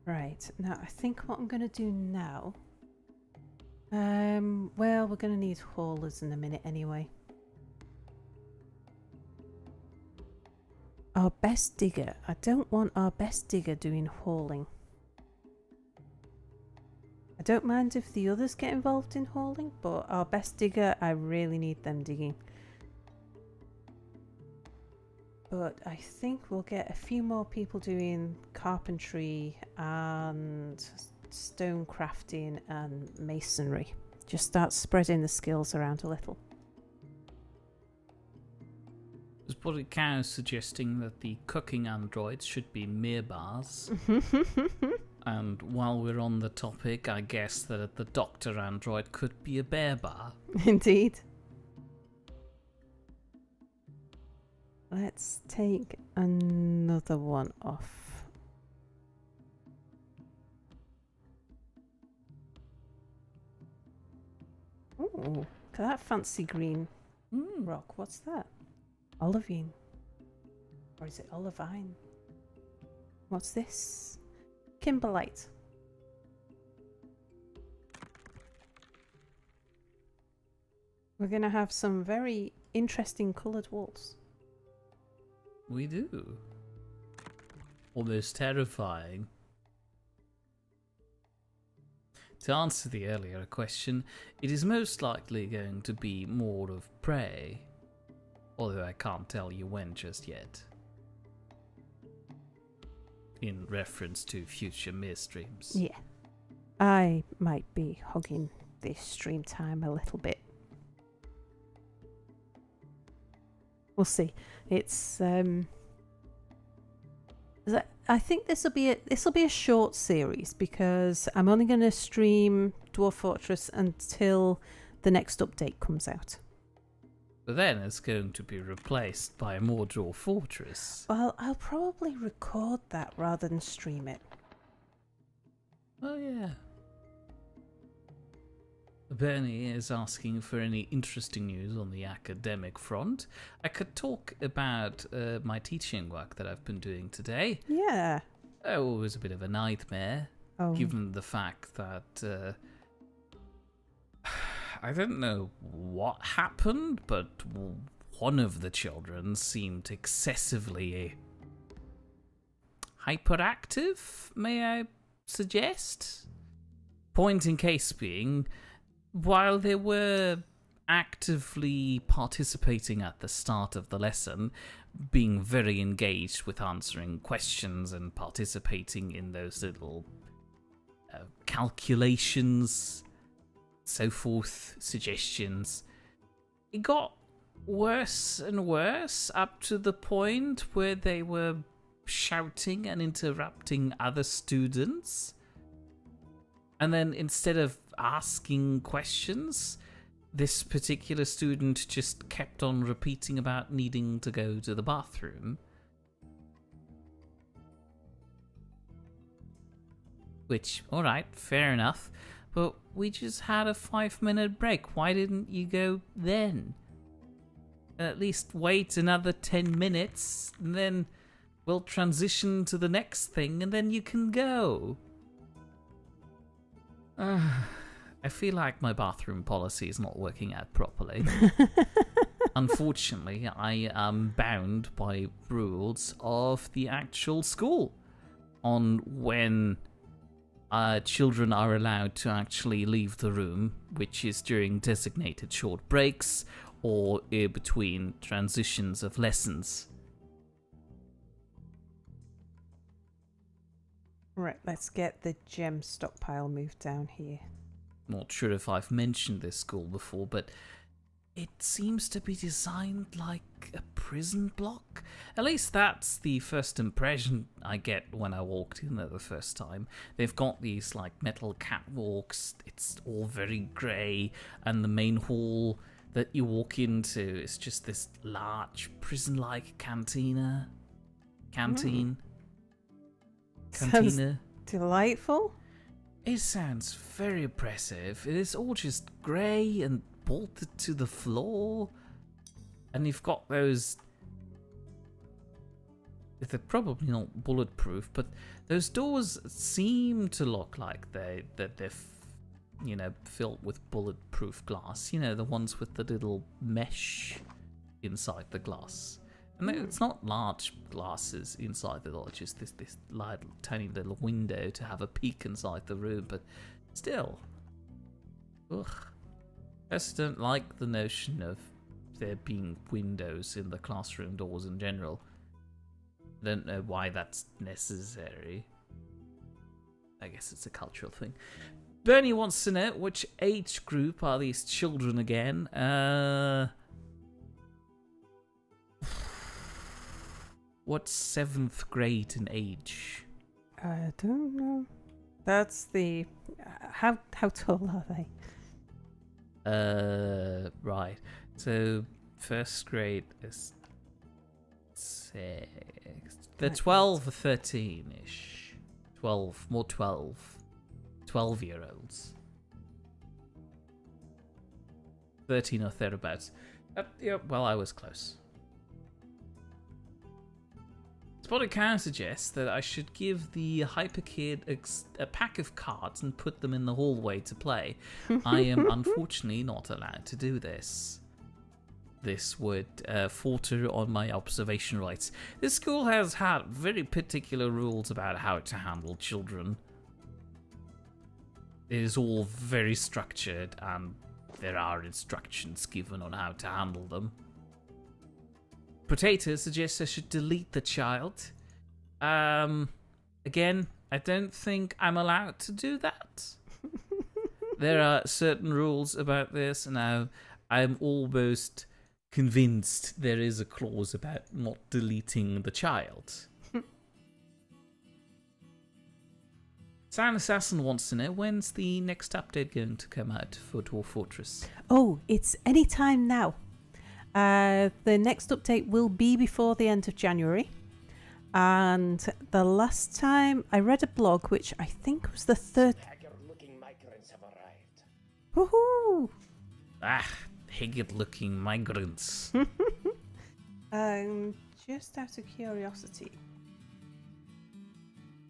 Right, now I think what I'm going to do now, well, we're going to need haulers in a minute anyway. Our best digger, I don't want our best digger doing hauling. I don't mind if the others get involved in hauling, but our best digger, I really need them digging. But I think we'll get a few more people doing carpentry and stone crafting and masonry. Just start spreading the skills around a little. There's probably cows suggesting that the cooking androids should be Mirbars. And while we're on the topic, I guess that the doctor android could be a bear bar. Indeed. Let's take another one off. Oh, look at that fancy green rock. What's that? Olivine. Or is it olivine? What's this? Kimberlite. We're going to have some very interesting coloured walls. We do. Almost terrifying. To answer the earlier question, it is most likely going to be more of prey, although I can't tell you when just yet. In reference to future Mir streams. Yeah. I might be hogging this stream time a little bit. We'll see. It's I think this will be a short series because I'm only going to stream Dwarf Fortress until the next update comes out. But then it's going to be replaced by more Dwarf Fortress. Well, I'll probably record that rather than stream it. Oh yeah. Bernie is asking for any interesting news on the academic front. I could talk about my teaching work that I've been doing today. Yeah. Oh, it was a bit of a nightmare, given the fact that I don't know what happened, but one of the children seemed excessively hyperactive, may I suggest? Point in case being, while they were actively participating at the start of the lesson, being very engaged with answering questions and participating in those little calculations, so forth, suggestions, it got worse and worse up to the point where they were shouting and interrupting other students. And then instead of asking questions, this particular student just kept on repeating about needing to go to the bathroom. Which, alright, fair enough. But we just had a 5-minute break. Why didn't you go then? At least wait another 10 minutes, and then we'll transition to the next thing, and then you can go. I feel like my bathroom policy is not working out properly. Unfortunately, I am bound by rules of the actual school on when children are allowed to actually leave the room, which is during designated short breaks or between transitions of lessons. Right, let's get the gem stockpile moved down here. Not sure if I've mentioned this school before, but it seems to be designed like a prison block. At least that's the first impression I get when I walked in there the first time. They've got these like metal catwalks, it's all very grey, and the main hall that you walk into is just this large prison-like canteen. Sounds delightful. It sounds very oppressive. It is all just grey and bolted to the floor. And you've got those... They're probably not bulletproof, but those doors seem to look like they're filled with bulletproof glass. You know, the ones with the little mesh inside the glass. And it's not large glasses inside the door, it's just this tiny little window to have a peek inside the room, but still. Ugh. I just don't like the notion of there being windows in the classroom doors in general. I don't know why that's necessary. I guess it's a cultural thing. Bernie wants to know, which age group are these children again? What's 7th grade in age? I don't know. That's the... How tall are they? Right. So, first grade is 6. They're 12 or 13-ish. 12, more 12. 12-year-olds. 13 or thereabouts. Yeah, well, I was close. Spotted Cow suggests that I should give the Hyper Kid a pack of cards and put them in the hallway to play. I am unfortunately not allowed to do this. This would falter on my observation rights. This school has had very particular rules about how to handle children. It is all very structured, and there are instructions given on how to handle them. Potato suggests I should delete the child. Again, I don't think I'm allowed to do that. There are certain rules about this. Now, I'm almost convinced there is a clause about not deleting the child. Silent Assassin wants to know, when's the next update going to come out for Dwarf Fortress? Oh, it's any time now. The next update will be before the end of January. And the last time I read a blog, which I think was the third... Haggard-looking migrants have arrived. Woohoo! Haggard-looking migrants. Just out of curiosity.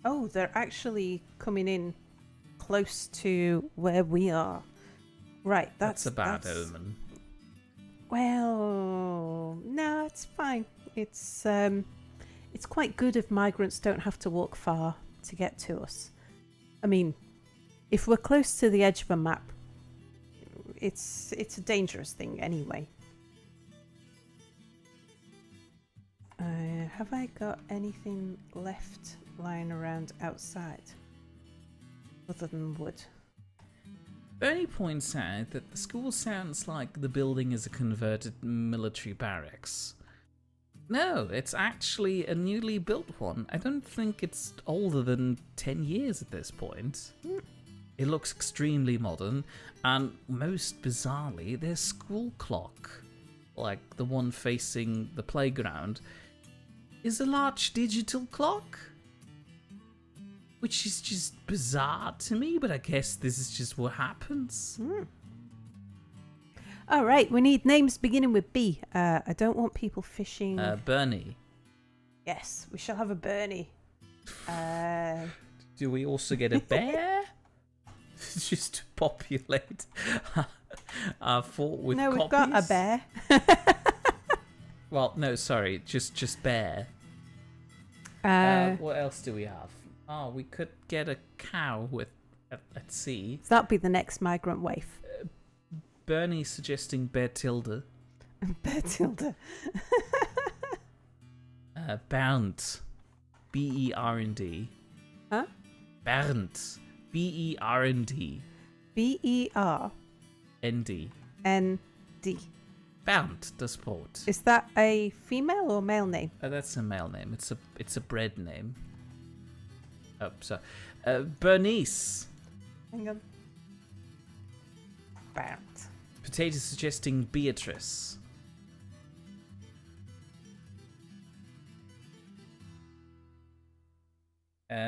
Oh, they're actually coming in close to where we are. Right, that's a bad omen. Well, no, it's fine. It's quite good if migrants don't have to walk far to get to us. I mean, if we're close to the edge of a map, it's a dangerous thing anyway. Have I got anything left lying around outside other than wood? Bernie points out that the school sounds like the building is a converted military barracks. No, it's actually a newly built one. I don't think it's older than 10 years at this point. It looks extremely modern, and most bizarrely, their school clock, like the one facing the playground, is a large digital clock. Which is just bizarre to me, but I guess this is just what happens. All right, we need names beginning with B. I don't want people fishing. Bernie. Yes, we shall have a Bernie. Do we also get a bear? Just to populate our fort with no, copies? we've got a bear. Well, no, sorry, just bear. What else do we have? Oh, we could get a cow with at sea. So that'll be the next migrant waif. Bernie suggesting Bertilda. Bertilda. Bernd. B-E-R-N-D. Huh? Bernd. B-E-R-N-D. B-E-R. N-D. N-D. Bernd the sport. Is that a female or male name? That's a male name. It's a bread name. Oh, so Bernice. Hang on. Bernd. Potato suggesting Beatrice.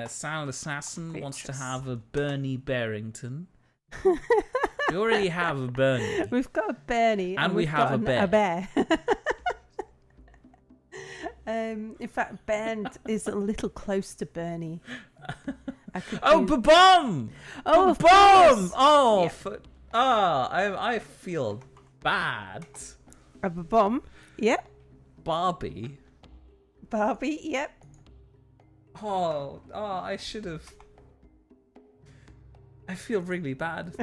Silent Assassin wants to have a Bernie Barrington. We already have a Bernie. We've got a Bernie. And we we've have got a bear. A bear. In fact, Bernd is a little close to Bernie. Ba-bum! Oh, of Ba-bum! course. Oh, Yeah. I feel bad. A bomb. Yep. Barbie. Barbie. Yep. Oh, I should have. I feel really bad.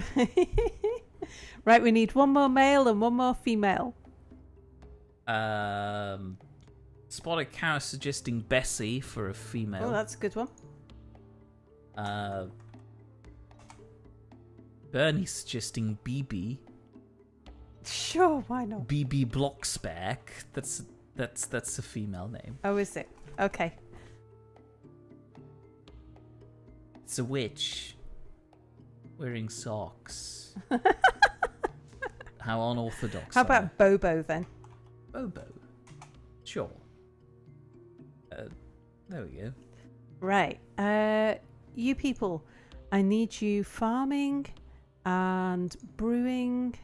Right, we need one more male and one more female. Spotted Cow suggesting Bessie for a female. Oh, that's a good one. Bernie suggesting BB. Sure, why not? BB Blocksback. That's a female name. Oh, is it? Okay. It's a witch wearing socks. How unorthodox. How about Bobo then? Bobo? Sure. There we go. Right. You people, I need you farming and brewing.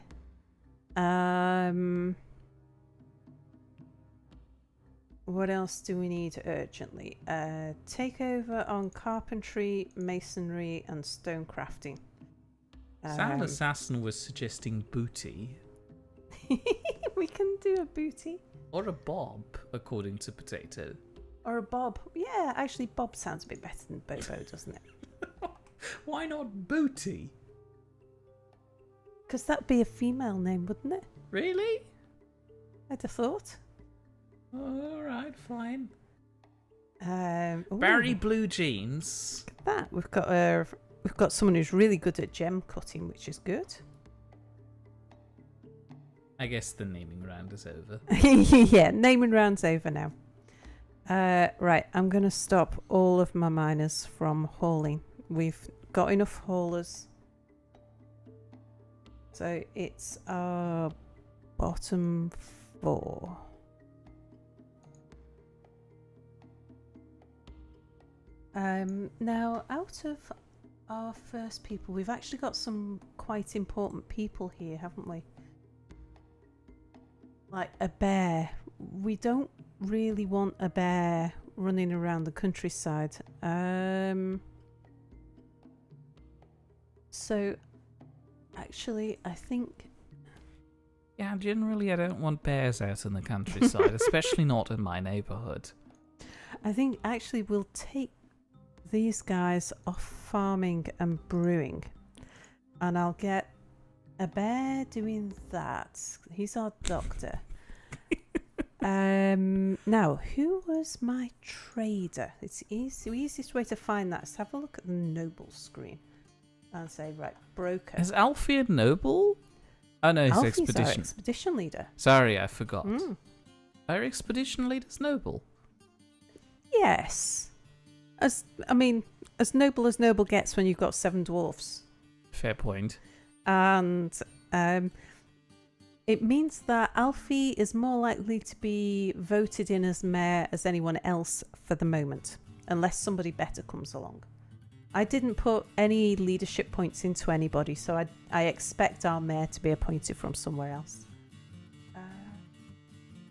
what else do we need urgently? Take over on carpentry, masonry, and stone crafting. Sound Assassin was suggesting booty. We can do a booty. Or a bob, according to Potato. Or a bob. Yeah, actually, bob sounds a bit better than Bobo, doesn't it? Why not booty? Because that'd be a female name, wouldn't it? Really? I'd have thought. Oh, alright, fine. Ooh, Barry Blue Jeans. look at that. We've got someone who's really good at gem cutting, which is good. I guess the naming round is over. Yeah, naming round's over now. Right, I'm going to stop all of my miners from hauling. We've got enough haulers. So it's our bottom 4. Now, out of our first people, we've actually got some quite important people here, haven't we? Like a bear. We don't really want a bear running around the countryside. So, actually, I think... Yeah, generally I don't want bears out in the countryside, especially not in my neighbourhood. I think actually we'll take these guys off farming and brewing. And I'll get a bear doing that. He's our doctor. Now, who was my trader? It's easy. The easiest way to find that is have a look at the noble screen and say, right, broker. Is Alfie a noble? Oh no, he's Alfie's our expedition. expedition leader. Sorry, I forgot. Mm. Our expedition leader's noble. Yes. As noble gets when you've got 7 dwarfs. Fair point. And it means that Alfie is more likely to be voted in as mayor as anyone else for the moment, unless somebody better comes along. I didn't put any leadership points into anybody, so I expect our mayor to be appointed from somewhere else.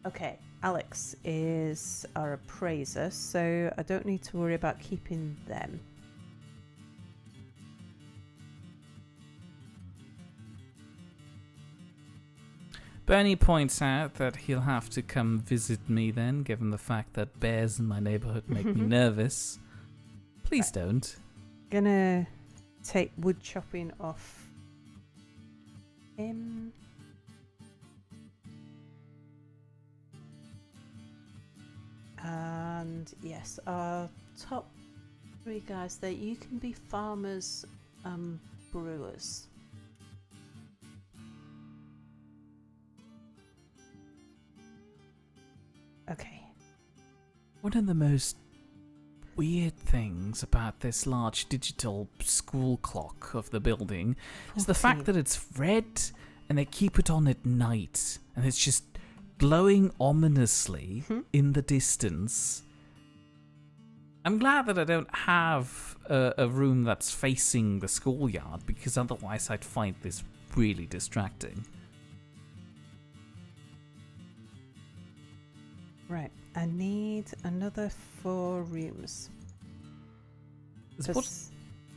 Okay, Alex is our appraiser, so I don't need to worry about keeping them. Bernie points out that he'll have to come visit me then, given the fact that bears in my neighbourhood make me nervous. Please don't. Gonna take wood chopping off him. And yes, our top 3 guys there, you can be farmers and brewers. Okay. One of the most weird things about this large digital school clock of the building is the fact that it's red and they keep it on at night and it's just glowing ominously in the distance. I'm glad that I don't have a room that's facing the schoolyard, because otherwise I'd find this really distracting. Right, I need another 4 rooms. Because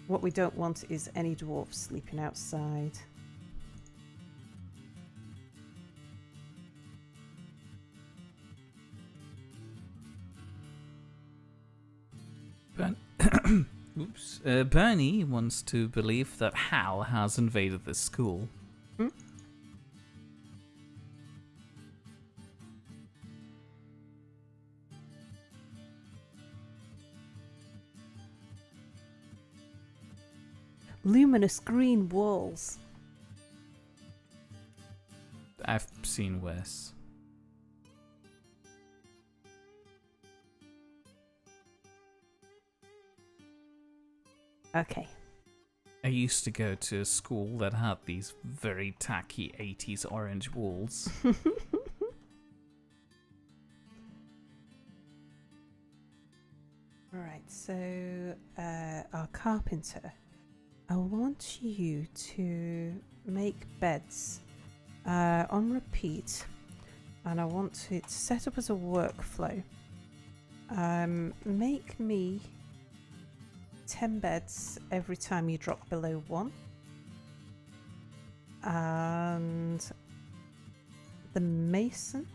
what we don't want is any dwarves sleeping outside. Oops. Bernie wants to believe that Hal has invaded the school. Luminous green walls. I've seen worse. Okay. I used to go to a school that had these very tacky 80s orange walls. Right, so our carpenter, I want you to make beds on repeat, and I want it set up as a workflow. Make me 10 beds every time you drop below 1. And the mason,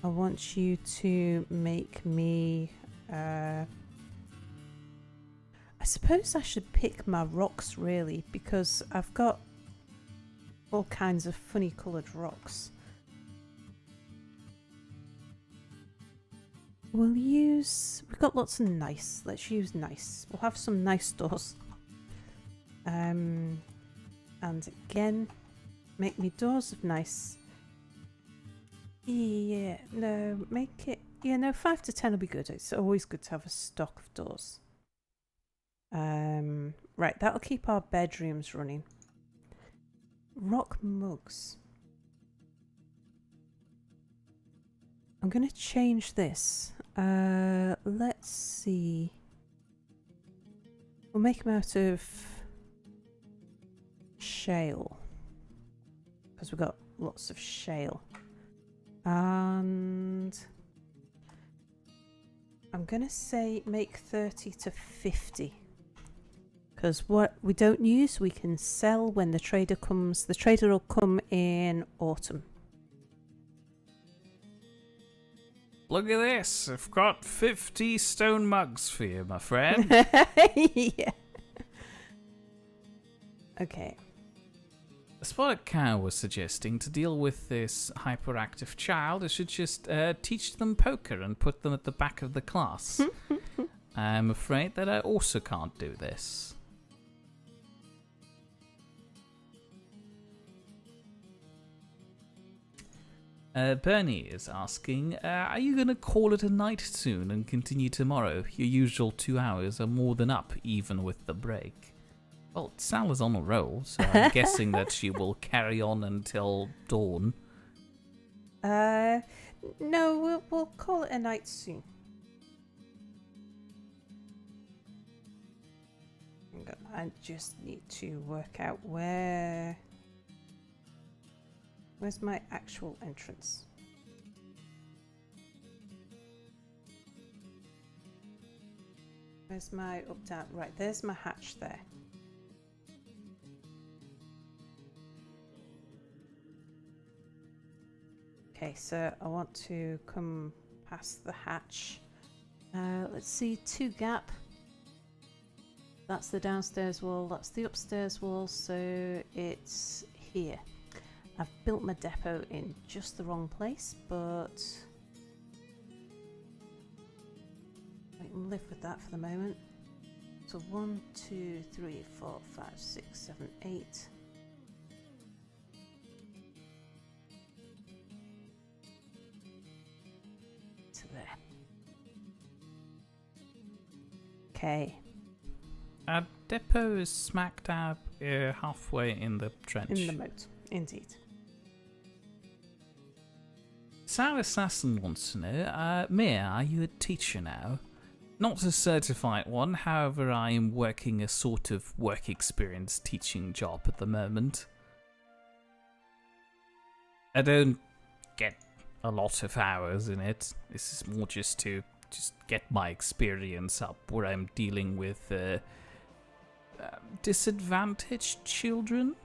I want you to make me... I suppose I should pick my rocks, really, because I've got all kinds of funny coloured rocks. We've got lots of nice. Let's use nice. We'll have some nice doors. And again, make me doors of nice. Yeah, no, make it... Yeah, no, 5 to 10 will be good. It's always good to have a stock of doors. Right, that'll keep our bedrooms running. Rock mugs. I'm going to change this. Let's see. We'll make them out of shale. Because we've got lots of shale. And I'm going to say make 30 to 50. Because what we don't use, we can sell when the trader comes. The trader will come in autumn. Look at this. I've got 50 stone mugs for you, my friend. Yeah. Okay. The spotted cow was suggesting to deal with this hyperactive child, I should just teach them poker and put them at the back of the class. I'm afraid that I also can't do this. Bernie is asking, are you going to call it a night soon and continue tomorrow? Your usual 2 hours are more than up, even with the break. Well, Sal is on a roll, so I'm guessing that she will carry on until dawn. No, we'll call it a night soon. I just need to work out where's my actual entrance? Where's my up down? Right, there's my hatch there. Okay, so I want to come past the hatch. Let's see, 2 gap. That's the downstairs wall, that's the upstairs wall, so it's here. I've built my depot in just the wrong place, but I can live with that for the moment. So 1, 2, 3, 4, 5, 6, 7, 8. To there. Okay. Our depot is smack dab halfway in the trench. In the moat, indeed. Sal Assassin wants to know, Mia, are you a teacher now? Not a certified one, however I am working a sort of work experience teaching job at the moment. I don't get a lot of hours in it. This is more just to get my experience up where I'm dealing with disadvantaged children.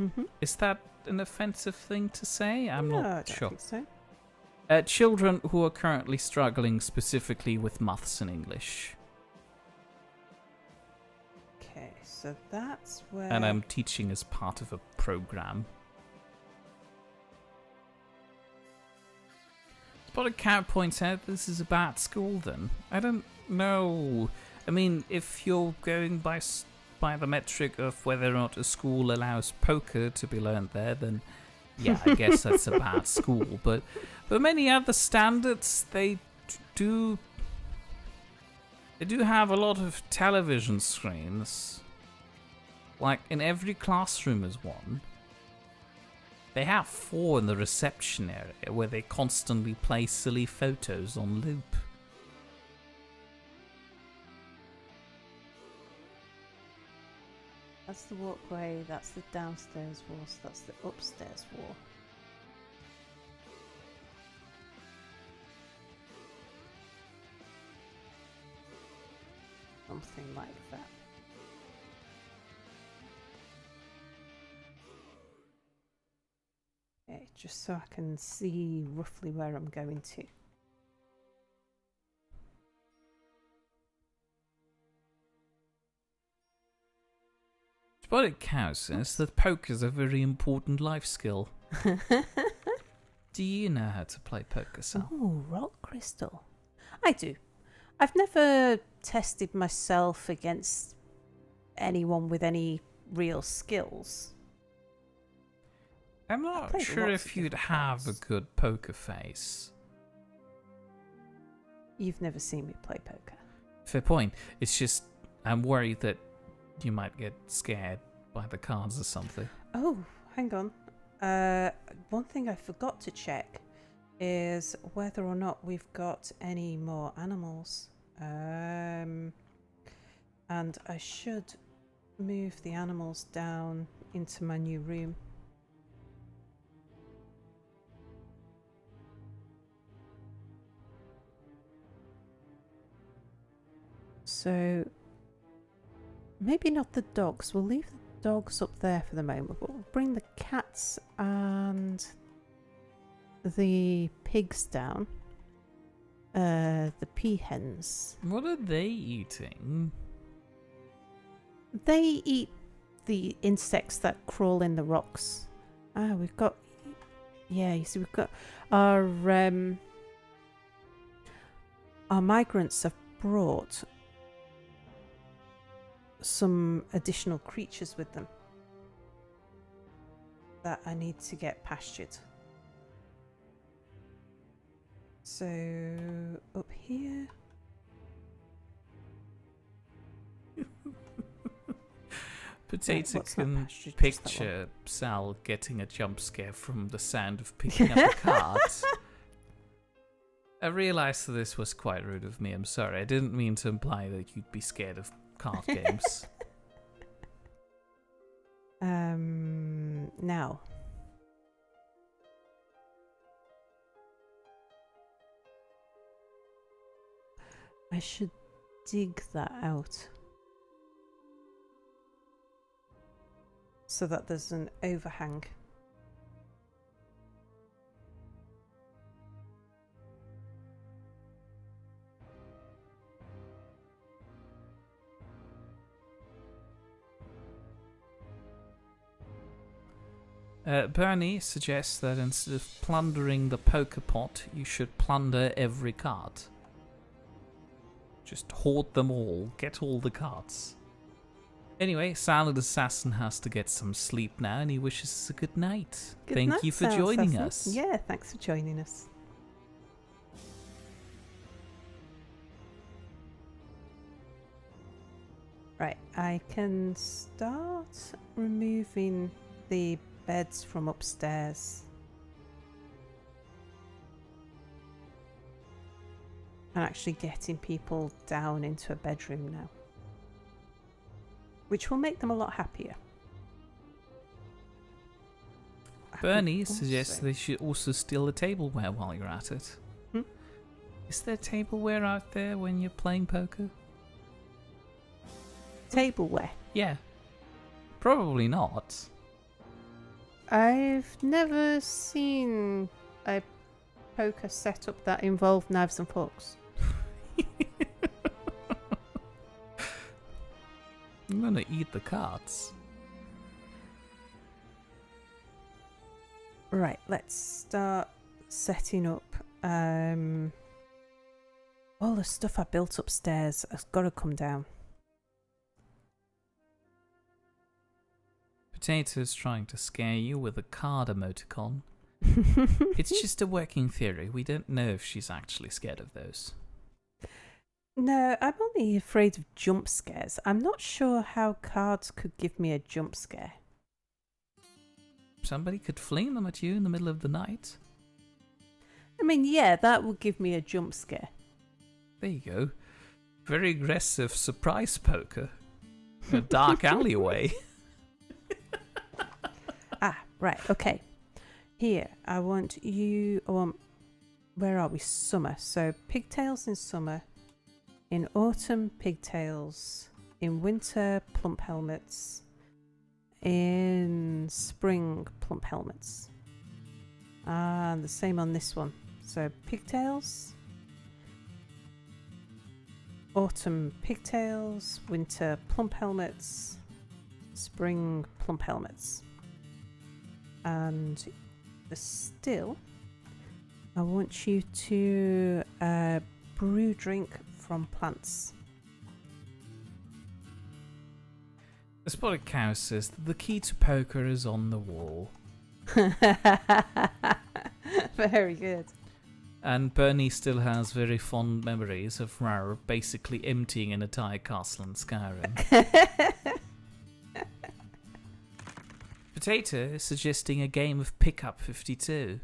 Mm-hmm. Is that an offensive thing to say? I'm No, I not don't sure. think so. Children who are currently struggling specifically with maths and English. Okay, so that's where... And I'm teaching as part of a program. Spotted Cow points out this is a bad school then. I don't know. I mean, if you're going by the metric of whether or not a school allows poker to be learned there, then yeah, I guess that's a bad school. But many other standards, they do have a lot of television screens. Like in every classroom is one. They have 4 in the reception area where they constantly play silly photos on loop. That's the walkway, that's the downstairs wall, so that's the upstairs wall. something like that. Okay, just so I can see roughly where I'm going to. What it counts is that poker's a very important life skill. Do you know how to play poker, Sal? Oh, rock crystal. I do. I've never tested myself against anyone with any real skills. I'm not played sure lots of if you'd different have a cards. good poker face. You've never seen me play poker. Fair point. It's just I'm worried that you might get scared by the cards or something. Oh, hang on. One thing I forgot to check is whether or not we've got any more animals. And I should move the animals down into my new room. So maybe not the dogs. We'll leave the dogs up there for the moment, but we'll bring the cats and the pigs down. The peahens. What are they eating? They eat the insects that crawl in the rocks. We've got... Yeah, you see, we've got our migrants have brought some additional creatures with them that I need to get pastured. So up here. Potato what's not can pastured? Just that one. picture Sal getting a jump scare from the sound of picking up a card. I realised that this was quite rude of me. I'm sorry. I didn't mean to imply that you'd be scared of card games. Now. I should dig that out so that there's an overhang. Bernie suggests that instead of plundering the poker pot, you should plunder every card. Just hoard them all, get all the cards. Anyway, Silent Assassin has to get some sleep now, and he wishes us a good night. Good Thank night, you for Sal joining Assassin. us. Yeah, thanks for joining us. Right, I can start removing the beds from upstairs. And actually getting people down into a bedroom now. Which will make them a lot happier. Bernie suggests they should also steal the tableware while you're at it. Hmm? Is there tableware out there when you're playing poker? Tableware. Yeah. Probably not. I've never seen a poker setup that involved knives and forks. I'm gonna eat the cards. Right, let's start setting up. All the stuff I built upstairs has got to come down. Potato's trying to scare you with a card emoticon. It's just a working theory. We don't know if she's actually scared of those. No, I'm only afraid of jump scares. I'm not sure how cards could give me a jump scare. Somebody could fling them at you in the middle of the night. I mean, yeah, that would give me a jump scare. There you go. Very aggressive surprise poker. In a dark alleyway. Right, okay. Here, I want you... where are we? Summer. So, pigtails in summer. In autumn, pigtails. In winter, plump helmets. In spring, plump helmets. And the same on this one. So pigtails. Autumn, pigtails. Winter, plump helmets. Spring, plump helmets. And the still, I want you to brew drink from plants. The spotted cow says that the key to poker is on the wall. Very good. And Bernie still has very fond memories of Rar basically emptying an entire castle in Skyrim. Potato is suggesting a game of Pickup 52.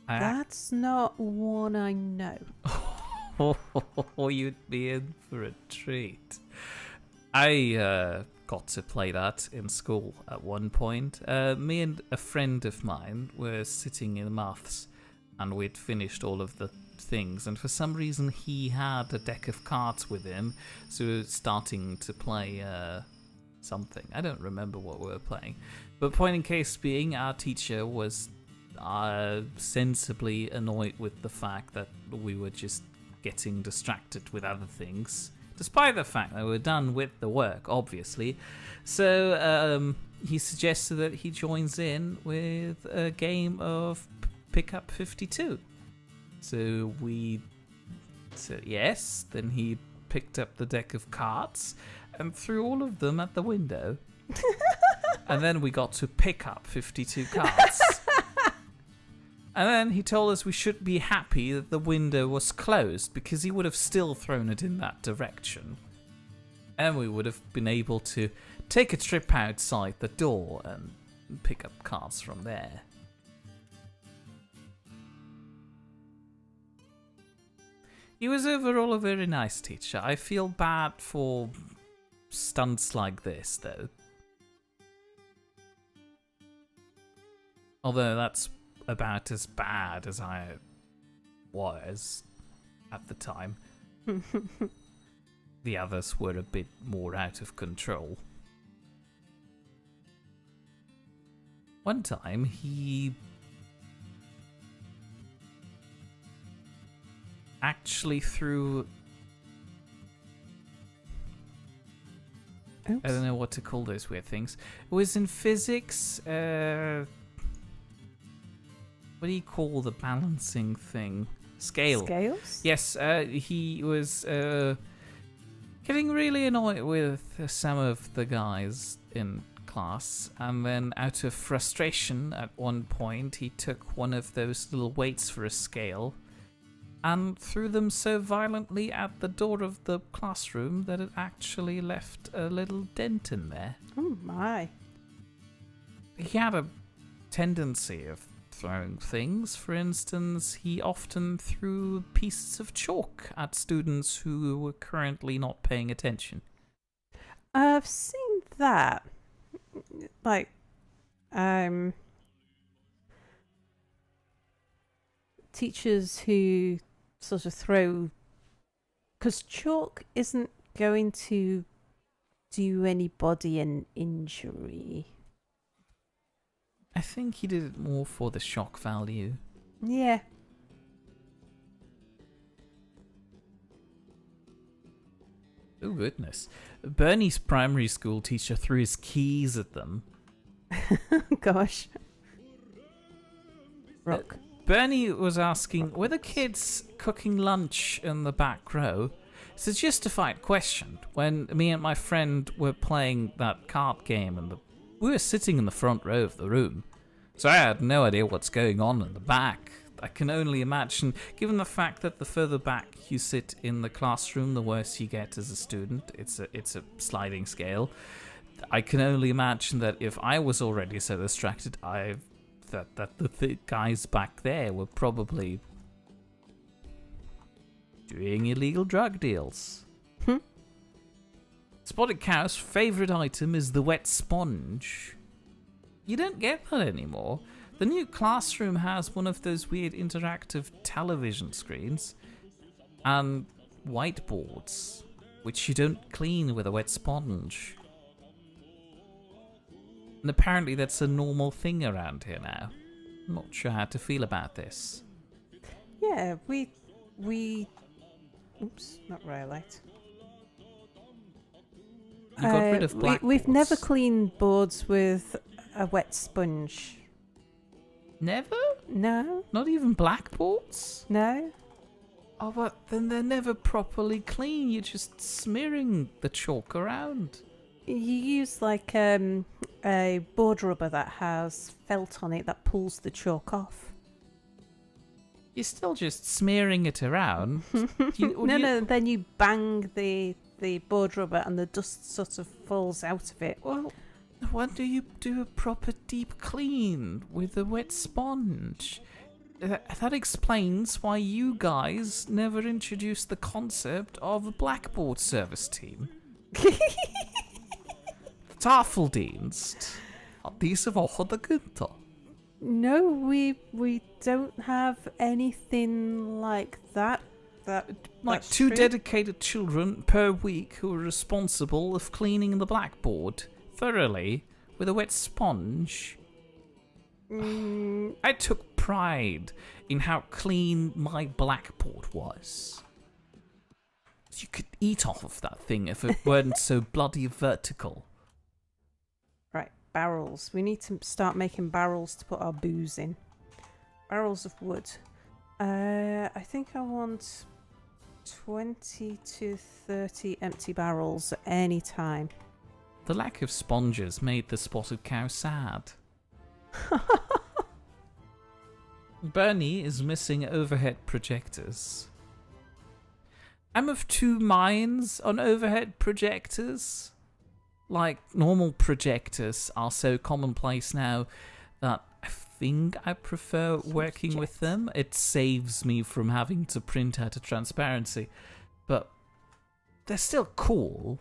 That's not one I know. Oh, you'd be in for a treat. I got to play that in school at one point. Me and a friend of mine were sitting in maths, and we'd finished all of the things, and for some reason he had a deck of cards with him, so we were starting to play something. I don't remember what we were playing, but point in case being, our teacher was sensibly annoyed with the fact that we were just getting distracted with other things, despite the fact that we were done with the work, obviously. So he suggested that he joins in with a game of Pickup 52. So we said yes, then he picked up the deck of cards and threw all of them at the window. And then we got to pick up 52 cards. And then he told us we should be happy that the window was closed, because he would have still thrown it in that direction. And we would have been able to take a trip outside the door and pick up cards from there. He was overall a very nice teacher. I feel bad for stunts like this, though. Although that's about as bad as I was at the time. The others were a bit more out of control. One time he actually threw... Oops. I don't know what to call those weird things. It was in physics. What do you call the balancing thing? Scale. Scales? Yes, he was getting really annoyed with some of the guys in class, and then out of frustration at one point he took one of those little weights for a scale and threw them so violently at the door of the classroom that it actually left a little dent in there. Oh my. He had a tendency of throwing things. For instance, he often threw pieces of chalk at students who were currently not paying attention. I've seen that. Like, teachers who sort of throw... Because chalk isn't going to do anybody an injury. I think he did it more for the shock value. Yeah. Oh goodness. Bernie's primary school teacher threw his keys at them. Gosh. Rock. Bernie was asking, were the kids cooking lunch in the back row? It's a justified question. When me and my friend were playing that card game, and we were sitting in the front row of the room, so I had no idea what's going on in the back. I can only imagine, given the fact that the further back you sit in the classroom, the worse you get as a student. It's a sliding scale. I can only imagine that if I was already so distracted, that the guys back there were probably doing illegal drug deals. Spotted Cow's favourite item is the wet sponge. You don't get that anymore. The new classroom has one of those weird interactive television screens and whiteboards, which you don't clean with a wet sponge. And apparently that's a normal thing around here now. I'm not sure how to feel about this. Yeah, we oops, not Rhyolite. You got rid of blackboards. We've never cleaned boards with a wet sponge. Never? No, Not even blackboards? no. Oh, but then they're never properly clean. You're just smearing the chalk around. You use like a board rubber that has felt on it that pulls the chalk off. You're still just smearing it around. No, then you bang the board rubber and the dust sort of falls out of it. Well, why do you do a proper deep clean with a wet sponge? That explains why you guys never introduced the concept of a blackboard service team. Tafeldienst. Diese Woche der Günther. No, we don't have anything like that. Like two dedicated children per week who are responsible of cleaning the blackboard thoroughly with a wet sponge. I took pride in how clean my blackboard was. You could eat off of that thing if it weren't so bloody vertical. Right, barrels. We need to start making barrels to put our booze in. Barrels of wood. I think I want 20 to 30 empty barrels at any time. The lack of sponges made the spotted cow sad. Bernie is missing overhead projectors. I'm of two minds on overhead projectors. Like, normal projectors are so commonplace now that I think I prefer working with them. It saves me from having to print out a transparency. But they're still cool.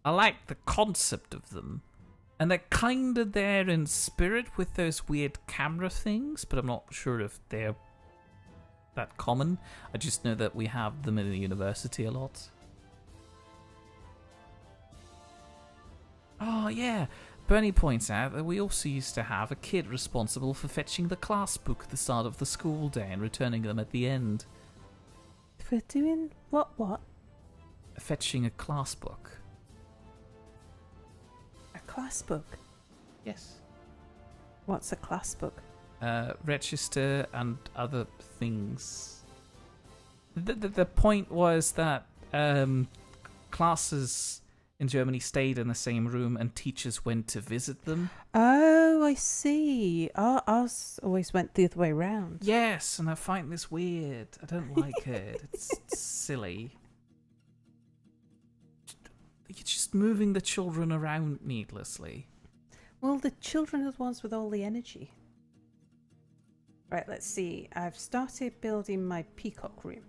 I like the concept of them. And they're kind of there in spirit with those weird camera things, but I'm not sure if they're that common. I just know that we have them in the university a lot. Oh, yeah. Bernie points out that we also used to have a kid responsible for fetching the class book at the start of the school day and returning them at the end. For doing what? Fetching a class book. A class book? Yes. What's a class book? Register and other things. The point was that classes in Germany stayed in the same room and teachers went to visit them. Oh, I see. Ours always went the other way round. Yes, and I find this weird. I don't like it. It's silly. You're just moving the children around needlessly. Well, the children are the ones with all the energy. Right, let's see. I've started building my peacock room.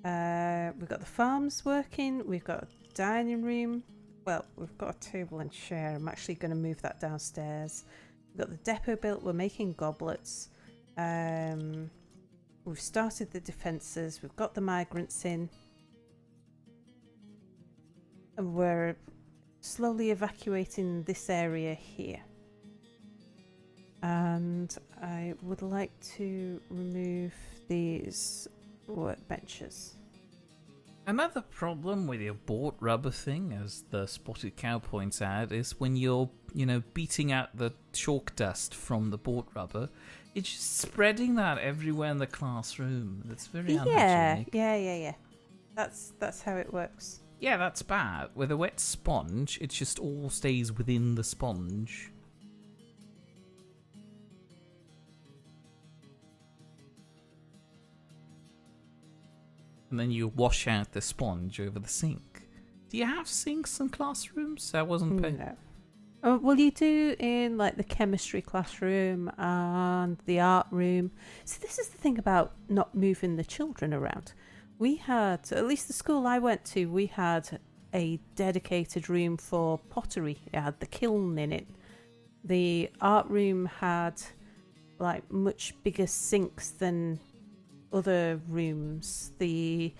We've got the farms working. We've got a dining room. Well, we've got a table and chair. I'm actually going to move that downstairs. We've got the depot built. We're making goblets. We've started the defences. We've got the migrants in. And we're slowly evacuating this area here. And I would like to remove these workbenches. Another problem with your board rubber thing, as the spotted cow points out, is when you're, beating out the chalk dust from the board rubber, it's just spreading that everywhere in the classroom. That's very unhygienic. Yeah. That's how it works. Yeah, that's bad. With a wet sponge, it just all stays within the sponge. And then you wash out the sponge over the sink. Do you have sinks in classrooms? I wasn't paying. No. Oh, well, you do in like the chemistry classroom and the art room. So this is the thing about not moving the children around. We had, at least the school I went to, we had a dedicated room for pottery. It had the kiln in it. The art room had like much bigger sinks than other rooms. The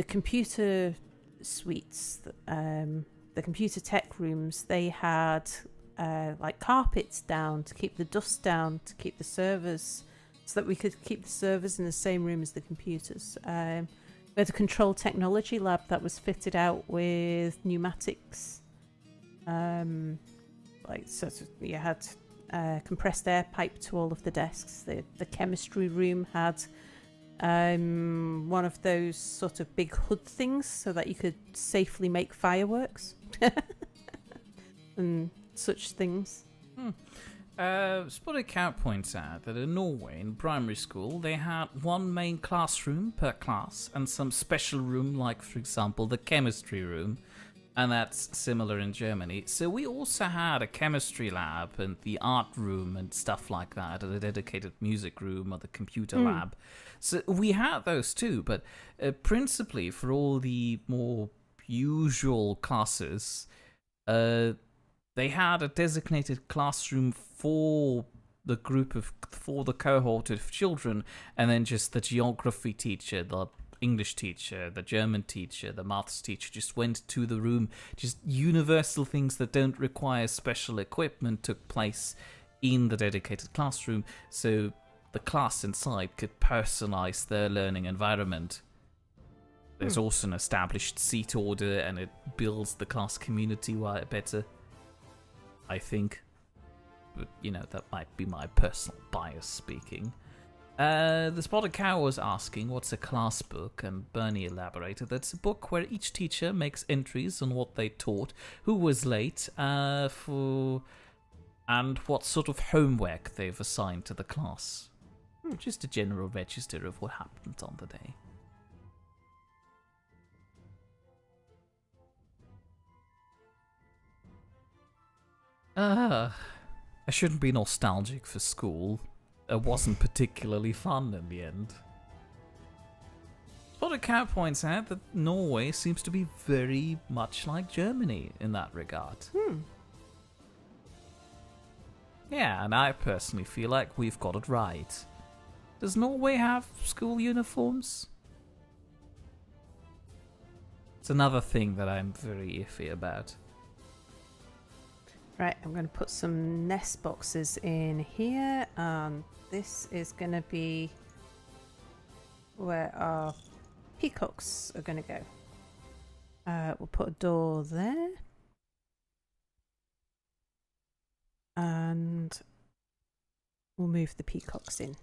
computer suites, the computer tech rooms, they had like carpets down to keep the dust down, to keep the servers, so that we could keep the servers in the same room as the computers. We had a control technology lab that was fitted out with pneumatics. So you had compressed air pipe to all of the desks. The chemistry room had one of those sort of big hood things so that you could safely make fireworks and such things. Spotted Cow points out that in Norway, in primary school, they had one main classroom per class and some special room, like, for example, the chemistry room, and that's similar in Germany. So we also had a chemistry lab and the art room and stuff like that, and a dedicated music room or the computer lab. So we had those too, but principally for all the more usual classes, they had a designated classroom for the cohort of children, and then just the geography teacher, the English teacher, the German teacher, the maths teacher just went to the room. Just universal things that don't require special equipment took place in the dedicated classroom, so the class inside could personalize their learning environment. There's also an established seat order, and it builds the class community better, I think. But, that might be my personal bias speaking. The Spotted Cow was asking what's a class book, and Bernie elaborated that's a book where each teacher makes entries on what they taught, who was late, and what sort of homework they've assigned to the class. Just a general register of what happened on the day. I shouldn't be nostalgic for school. It wasn't particularly fun in the end. Spotted Cow points out that Norway seems to be very much like Germany in that regard. Yeah, and I personally feel like we've got it right. Does Norway have school uniforms? It's another thing that I'm very iffy about. Right, I'm going to put some nest boxes in here, and this is going to be where our peacocks are going to go. We'll put a door there, and we'll move the peacocks in.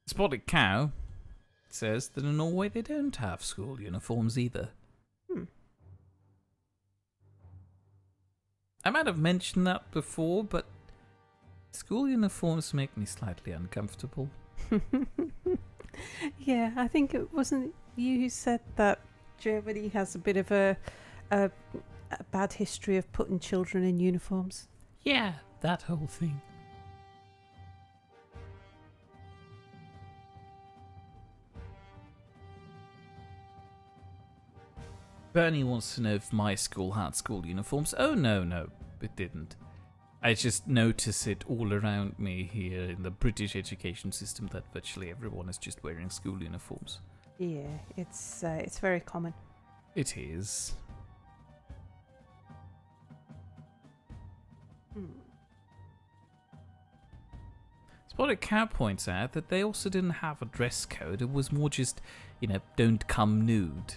Spotted Cow says that in Norway they don't have school uniforms either. I might have mentioned that before, but school uniforms make me slightly uncomfortable. Yeah, I think it wasn't you who said that Germany has a bit of a bad history of putting children in uniforms. Yeah, that whole thing. Bernie wants to know if my school had school uniforms. Oh, no, it didn't. I just notice it all around me here in the British education system that virtually everyone is just wearing school uniforms. Yeah, it's very common. It is. Spotted Cow points out that they also didn't have a dress code. It was more just, don't come nude.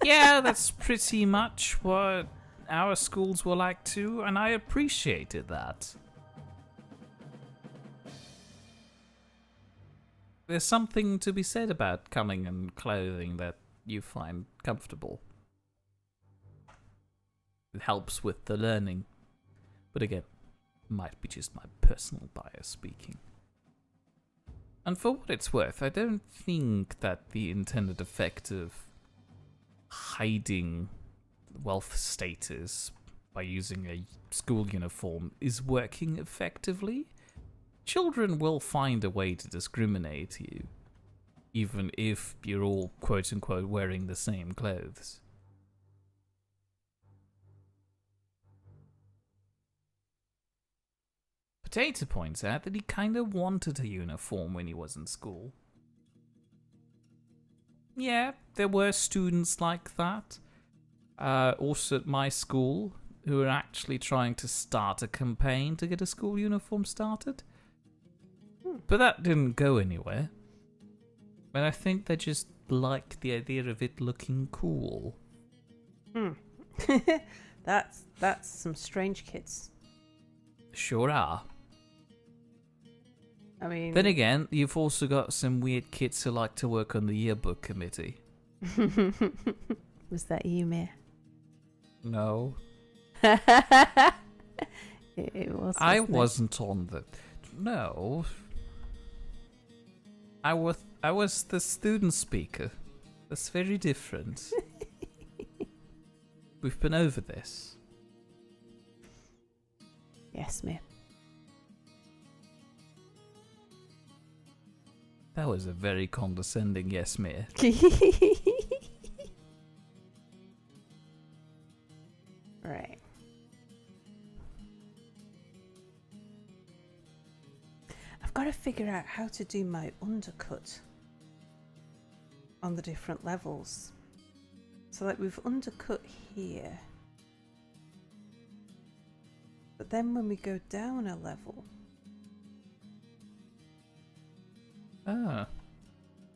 Yeah, that's pretty much what our schools were like too, and I appreciated that. There's something to be said about coming in clothing that you find comfortable. It helps with the learning. But again, might be just my personal bias speaking. And for what it's worth, I don't think that the intended effect of hiding wealth status by using a school uniform is working effectively. Children will find a way to discriminate you, even if you're all quote-unquote wearing the same clothes. Potato points out that he kinda wanted a uniform when he was in school. Yeah, there were students like that. Also at my school, who were actually trying to start a campaign to get a school uniform started. But that didn't go anywhere. And I think they just liked the idea of it looking cool. That's some strange kids. Sure are. I mean... Then again, you've also got some weird kids who like to work on the yearbook committee. Was that you, Mir? No. It was. I wasn't on the... No. I was the student speaker. That's very different. We've been over this. Yes, Mir. That was a very condescending yes, Mir. Right. I've got to figure out how to do my undercut on the different levels. So like we've undercut here. But then when we go down a level... Ah,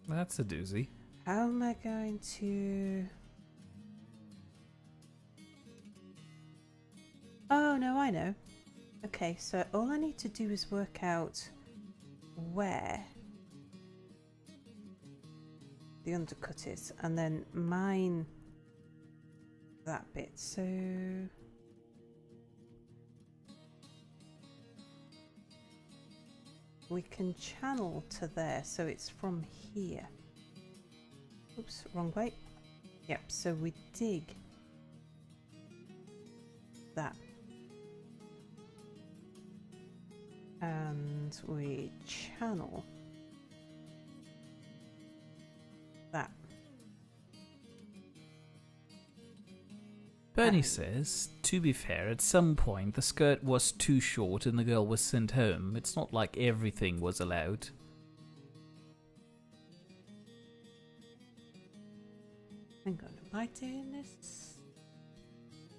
that's a doozy. How am I going to... Oh, no, I know. Okay, so all I need to do is work out where the undercut is and then mine that bit. So... we can channel to there, so it's from here. Oops, wrong way. Yep, so we dig that. And we channel that. Bernie says, to be fair, at some point the skirt was too short and the girl was sent home. It's not like everything was allowed. Hang on, am I doing this?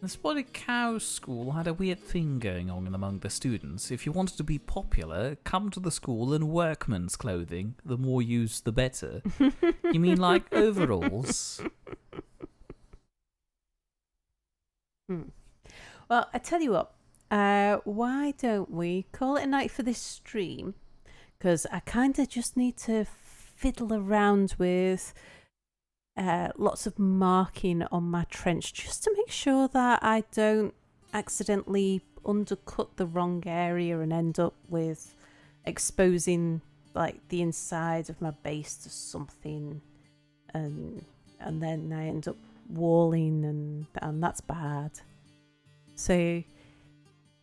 The Spotted Cow School had a weird thing going on among the students. If you wanted to be popular, come to the school in workman's clothing. The more used, the better. You mean like overalls? Well, I tell you what, why don't we call it a night for this stream? Because I kind of just need to fiddle around with lots of marking on my trench just to make sure that I don't accidentally undercut the wrong area and end up with exposing like the inside of my base to something, and then I end up walling and that's bad. So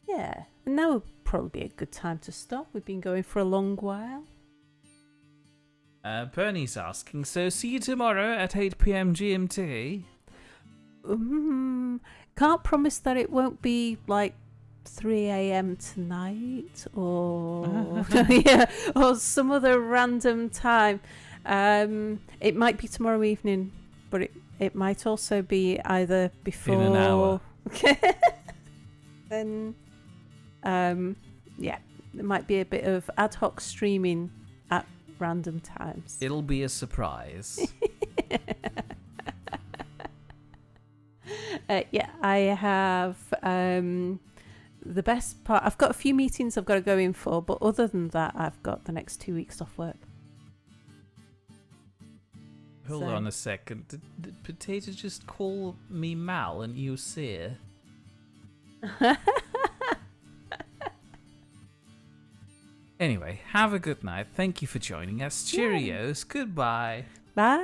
yeah, and now would probably be a good time to stop. We've been going for a long while. Bernie's asking, so see you tomorrow at 8 PM GMT? Can't promise that it won't be like 3 AM tonight or yeah, or some other random time. It might be tomorrow evening, but it might also be either before... In an hour. Then, yeah, there might be a bit of ad hoc streaming at random times. It'll be a surprise. Yeah, I have the best part. I've got a few meetings I've got to go in for, but other than that, I've got the next 2 weeks off work. Hold on a second. Did Potato just call me Mal and you Seer? Anyway, have a good night. Thank you for joining us. Cheerios. Goodbye. Bye.